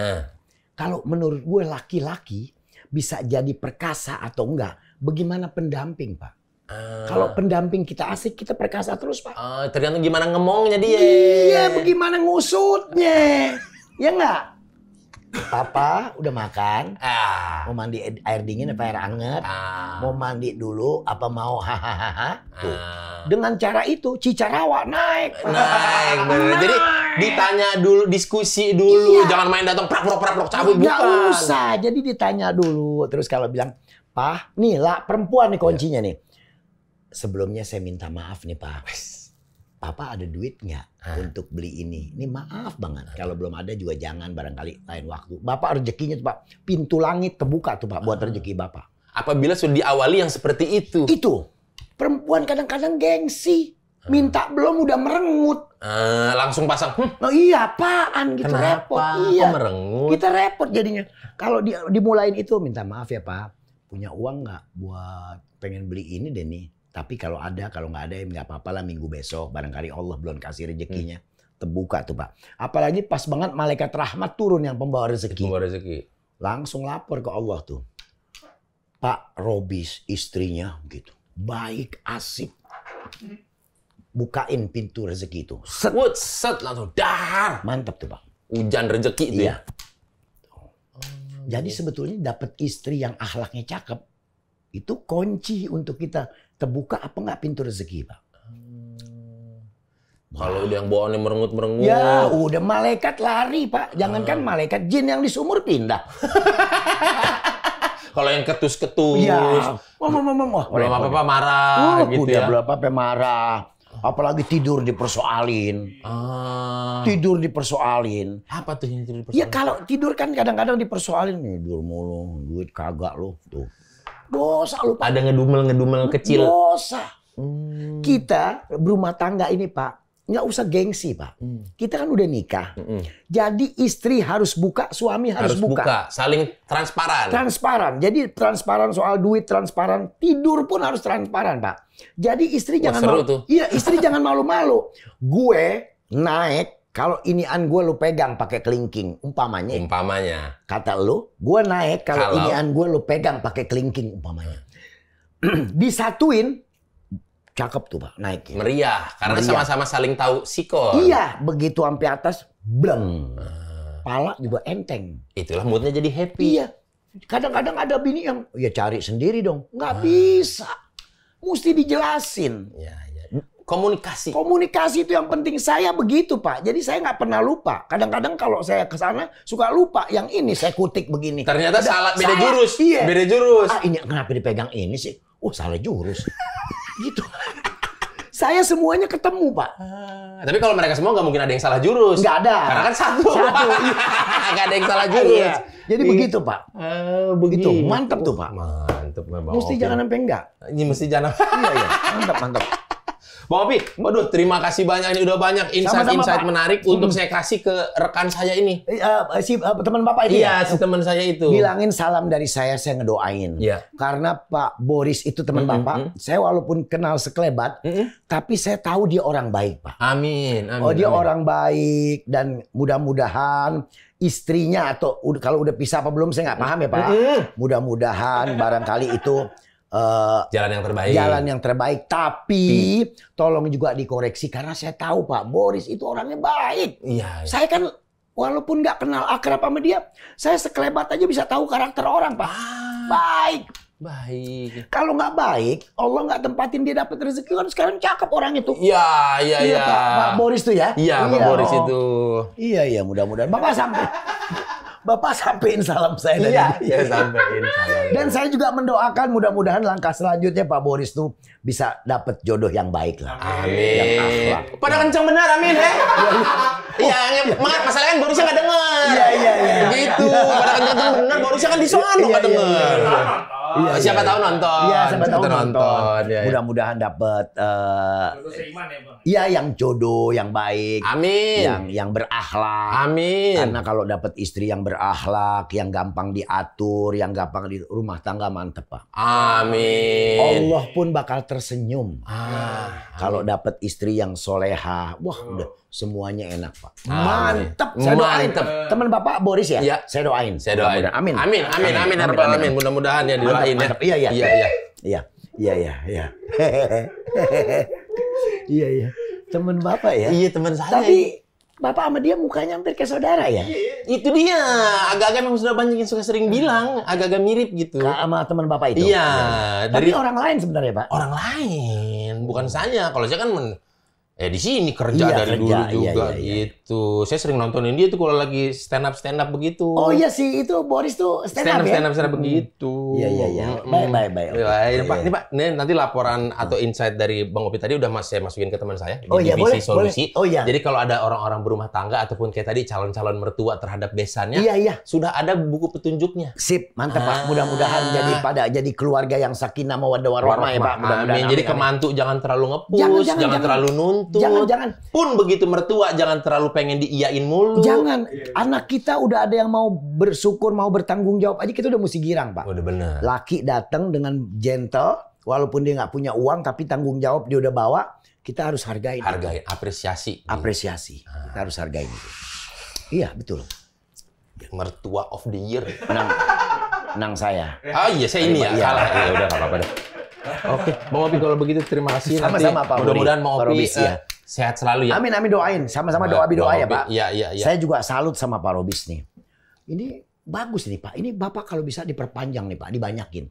Kalau menurut gue laki-laki bisa jadi perkasa atau enggak, bagaimana pendamping Pak? Kalau pendamping kita asik, kita perkasa terus Pak. Tergantung gimana ngemongnya dia. Iya, bagaimana ngusutnya. Ya enggak? Papa udah makan, mau mandi air dingin apa air hangat, mau mandi dulu apa mau hahaha. Tuh. Dengan cara itu Cicarawa naik. Bener. Jadi ditanya dulu, diskusi dulu, jangan main datang prak cabut. Nggak usah, jadi ditanya dulu. Terus kalau bilang, Pak, nih lah perempuan nih kuncinya nih. Sebelumnya saya minta maaf nih Pak. Papa ada duit nggak untuk beli ini? Ini maaf banget. Kalau belum ada juga jangan, barangkali lain waktu. Bapak rezekinya tuh Pak. Pintu langit terbuka tuh Pak buat rezeki Bapak. Apabila sudah diawali yang seperti itu. Itu. Perempuan kadang-kadang gengsi. Minta belum udah merengut. Langsung pasang. Oh iya apaan gitu. Kenapa? Repot. Iya. Merengut? Kita repot jadinya. Kalau dimulain itu minta maaf ya Pak. Punya uang nggak buat pengen beli ini deh nih. Tapi kalau ada, kalau nggak ada ya nggak apa-apa lah minggu besok. Barangkali Allah belum kasih rezekinya. terbuka tuh Pak. Apalagi pas banget malaikat rahmat turun yang pembawa rezeki. Pembawa rezeki. Langsung lapor ke Allah tuh. Pak Robis istrinya gitu. Baik, asik. Bukain pintu rezeki itu. Set langsung dar. Mantap tuh Pak. Hujan rezeki itu. Iya. Jadi sebetulnya dapat istri yang akhlaknya cakep itu kunci untuk kita terbuka apa nggak pintu rezeki Pak. Kalau udah yang bawaannya merengut-merengut. Ya udah malaikat lari Pak. Jangankan malaikat, jin yang di sumur pindah. Kalau yang ketus-ketus. Iya. Belum apa-apa marah gitu udah ya. belum apa-apa marah. Apalagi tidur dipersoalin. Tidur dipersoalin. Apa tuh yang tidur dipersoalin? Ya kalau tidur kan kadang-kadang dipersoalin. Nih, tidur mulu, duit kagak lu. Tuh. Dosa lu Pak. Ada ngedumel-ngedumel kecil. Dosa. Kita berumah tangga ini Pak, nggak usah gengsi Pak. Kita kan udah nikah. Jadi istri harus buka, suami harus buka. Saling transparan. Transparan. Jadi transparan soal duit, transparan. Tidur pun harus transparan Pak. Jadi istri jangan seru malu. tuh. Iya, istri jangan malu-malu. Gue naik, kalau inian gue lu pegang pakai kelingking, umpamanya. Kata lu, gue naik kalau inian gue lu pegang pakai kelingking, umpamanya. Disatuin, cakep tuh Pak, naik. Meriah, karena sama-sama saling tahu sikon. Iya, begitu sampai atas, bleng. Pala juga enteng. Itulah moodnya jadi happy. Iya. Kadang-kadang ada bini yang, ya cari sendiri dong. Nggak bisa. Mesti dijelasin. Ya. Komunikasi. Komunikasi itu yang penting. Saya begitu Pak. Jadi saya nggak pernah lupa. Kadang-kadang kalau saya ke sana suka lupa. Yang ini saya kutik begini. Ternyata salah, beda salah. jurus. Iya. Beda jurus. Ini kenapa dipegang ini sih? Oh salah jurus. Gitu. Saya semuanya ketemu Pak. Tapi kalau mereka semua nggak mungkin ada yang salah jurus. Nggak ada. Karena kan satu. Nggak ada yang salah jurus. Iya. Jadi begitu Pak. Begitu. Mantap tuh Pak. Mantap. Mesti jangan sampai enggak. Ini mesti jangan. Iya. Mantap. Bang Opi, waduh terima kasih banyak. Ini udah banyak insight-insight menarik untuk saya kasih ke rekan saya ini. Si teman Bapak itu Iya, si teman saya itu. Bilangin salam dari saya ngedoain. Iya. Karena Pak Boris itu teman Bapak, saya walaupun kenal sekelebat, tapi saya tahu dia orang baik Pak. Amin. Dia orang baik dan mudah-mudahan istrinya atau kalau udah pisah apa belum saya nggak paham ya Pak. Mudah-mudahan barangkali itu jalan yang terbaik. Tapi tolong juga dikoreksi karena saya tahu Pak Boris itu orangnya baik. Iya. Saya kan walaupun nggak kenal akrab sama dia, saya sekelebat aja bisa tahu karakter orang Pak. Baik. Kalau nggak baik, Allah nggak tempatin dia dapat rezeki. Kan sekarang cakep orang itu. Iya. Pak Boris tuh ya. Iya, Pak Boris itu. Iya, mudah-mudahan Bapak sampein salam saya dari Iya, sampein salam. Dan saya juga mendoakan mudah-mudahan langkah selanjutnya Pak Boris tuh bisa dapat jodoh yang baik lah. Amin. Yang akhlak. Pada kencang benar, amin ya. Iya, masalahnya Borisnya nggak dengar. Iya. Gitu. Pada kencang benar, Borisnya kan di sono nggak dengar. Siapa tahu nonton. Iya, siapa tahu nonton. Iya. Mudah-mudahan dapat Jodoh seiman ya Bang. iya yang jodoh yang baik. Amin. Yang berakhlak. Amin. Karena kalau dapat istri yang berakhlak, yang gampang diatur, yang gampang di rumah tangga mantep Pak. Amin. Allah pun bakal tersenyum. Kalau dapat istri yang soleha, wah udah semuanya enak Pak. Mantep. Saya doain. Teman Bapak Boris ya? Iya. Saya doain. Amin. Amin. Mudah-mudahan ya doain ya. Mantap. Iya. Teman Bapak ya? Iya, teman saya. Tapi Bapak sama dia mukanya hampir kayak saudara ya? Itu dia. Agak-agak memang sudah banyak yang suka sering bilang, agak-agak mirip gitu. Sama teman Bapak itu? Iya. Tapi orang lain sebenarnya Pak? Orang lain, bukan saya. Kalau saya kan di sini kerja dari dulu juga gitu. Saya sering nontonin dia tuh kalau lagi stand up begitu. Oh iya sih, itu Boris tuh stand up begitu. Iya. Baik. Pak, ini nanti laporan atau insight dari Bang Opi tadi udah saya masukin ke teman saya di divisi boleh, solusi. Boleh. Oh iya. Jadi kalau ada orang-orang berumah tangga ataupun kayak tadi calon-calon mertua terhadap besannya, sudah ada buku petunjuknya. Sip, mantap Pak. Mudah-mudahan jadi keluarga yang sakinah mawaddah warahmah ya Pak. Amin. Jadi kemantu jangan terlalu ngepus, jangan terlalu nuntut. Jangan. Pun begitu mertua jangan terlalu pengen diiyain mulu. Jangan. Anak kita udah ada yang mau bersyukur, mau bertanggung jawab aja kita udah mesti girang Pak. Udah bener. Laki datang dengan gentle, Walaupun dia nggak punya uang, tapi tanggung jawab dia udah bawa, kita harus hargain. Hargain, apresiasi. Apresiasi. Kita harus hargain itu. Iya, betul. Mertua of the year. Menang saya. Oh iya, saya ini ya. Iya. Kalah. Ya udah, nggak apa-apa deh. Oke, Bang Opi kalau begitu terima kasih. Sama-sama, nanti Pak Budi. mudah-mudahan Bang Pak Opi Robis, ya. sehat selalu ya. Amin, doain. Sama-sama doa ya, Pak. Iya. Saya juga salut sama Pak Robis nih. Ini bagus nih Pak. Ini Bapak kalau bisa diperpanjang nih Pak, dibanyakin.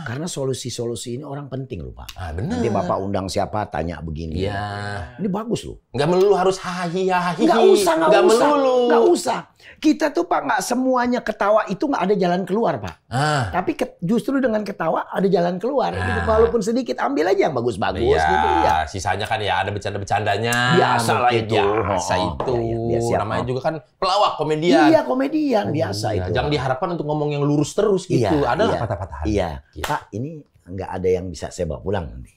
Karena solusi-solusi ini orang penting loh Pak. Benar. Nanti Bapak undang siapa, tanya begini. Iya. Ini bagus loh. Nggak melulu harus hahi. Nggak melulu. Nggak usah. Kita tuh Pak nggak semuanya ketawa itu nggak ada jalan keluar Pak. Tapi justru dengan ketawa ada jalan keluar. Gitu. Walaupun sedikit ambil aja yang bagus-bagus gitu ya. Sisanya kan ya ada bercanda-bercandanya. Biasa lah itu. Biasa itu. Ya, siap. Namanya juga kan pelawak, komedian. Iya komedian biasa itu. Jangan diharapkan untuk ngomong yang lurus terus gitu. Adalah patah-patahan. Iya. Gitu. Pak ini nggak ada yang bisa saya bawa pulang nanti.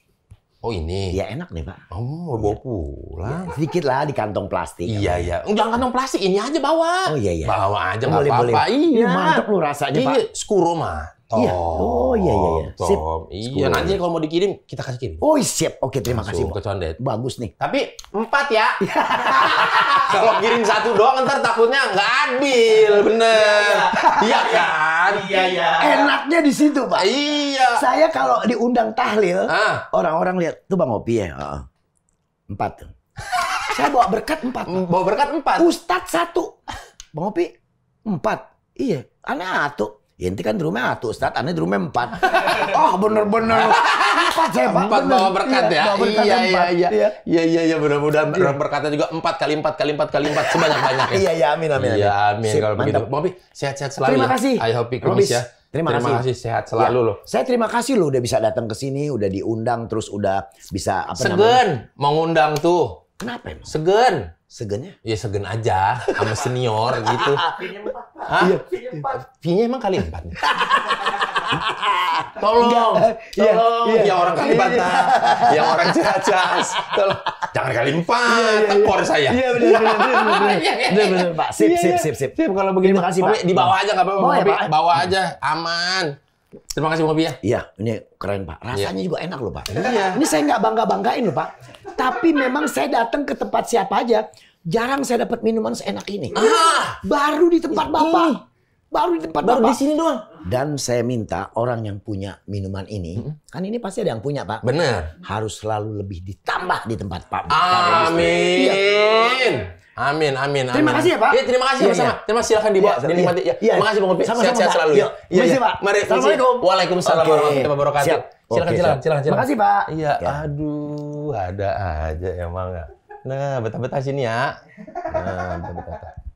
Oh ini? Ya enak nih Pak. Oh bawa pulang? Ya, sedikit lah di kantong plastik. Iya. Jangan kantong plastik, ini aja bawa. Oh iya. Bawa aja nggak boleh. apa-apa. Iya. Mantap lu rasanya Pak. Iya, skuro mah. Iya. Oh iya. Sip. Iya, nanti kalau mau dikirim kita kasih kirim. Oh siap. Oke terima kasih ke Pak. Condet. Bagus nih. Tapi 4 ya. Kalau kirim 1 doang ntar takutnya nggak adil, bener. Iya kan? Iya. Enaknya di situ Pak. Iya. Saya kalau diundang tahlil, orang-orang lihat tuh Bang Opi ya. 4 tuh. Saya bawa berkat 4. Bawa berkat 4. Ustadz 1. Bang Opi 4. Iya. Aneh atuh. Ya ente kan di rumah atuh Ustadz, aneh di rumah 4. Oh bener-bener 4 saya Pak. 4 bawa berkat ya. Bawa berkat 4. Iya. Mudah-mudahan berkatnya juga 4 kali 4 kali 4 kali 4 sebanyak-banyaknya. Iya, amin. Iya, amin. Sip, Kalau begitu. mantap. Bang Opi, sehat-sehat selalu. Terima ya. kasih. I hope you kumis ya. Terima kasih. Sehat selalu loh. Saya terima kasih loh udah bisa datang ke sini, udah diundang, terus udah bisa Segen mau ngundang tuh. Kenapa emang? Segen. Segennya? Ya segen aja sama senior gitu. Hah? Fee-nya emang kali 4 nih. Tolong. Ya orang Kalibata, yang orang Ciracas. Tolong. Jangan kali 4, tekor saya. Iya benar Pak. Sip. Kalau begini Terima kasih, Pak. Di bawah aja nggak apa-apa. Bawa ya, Pak. Bawa aja, aman. Terima kasih Bang Opi ya. Iya, ini keren Pak. Rasanya juga enak loh Pak. Iya. Ini saya nggak banggain loh Pak. Tapi memang saya datang ke tempat siapa aja, jarang saya dapat minuman seenak ini. Baru di tempat Bapak. Baru di tempat Bapak. Baru di sini doang. Dan saya minta orang yang punya minuman ini, kan ini pasti ada yang punya Pak. Bener. Harus selalu lebih ditambah di tempat Pak. Amin. Amin. Terima kasih ya Pak. Iya, terima kasih sama-sama. Terima kasih, silakan dibawa, dinikmati. Terima kasih Bang Opi. Sehat-sehat selalu ya. Iya, Pak. Mari. Assalamualaikum. Waalaikumsalam warahmatullahi wabarakatuh. Silakan. Makasih Pak. Iya, aduh, ada aja emang. Nah, betah-betah sini ya. Nah, betah-betah.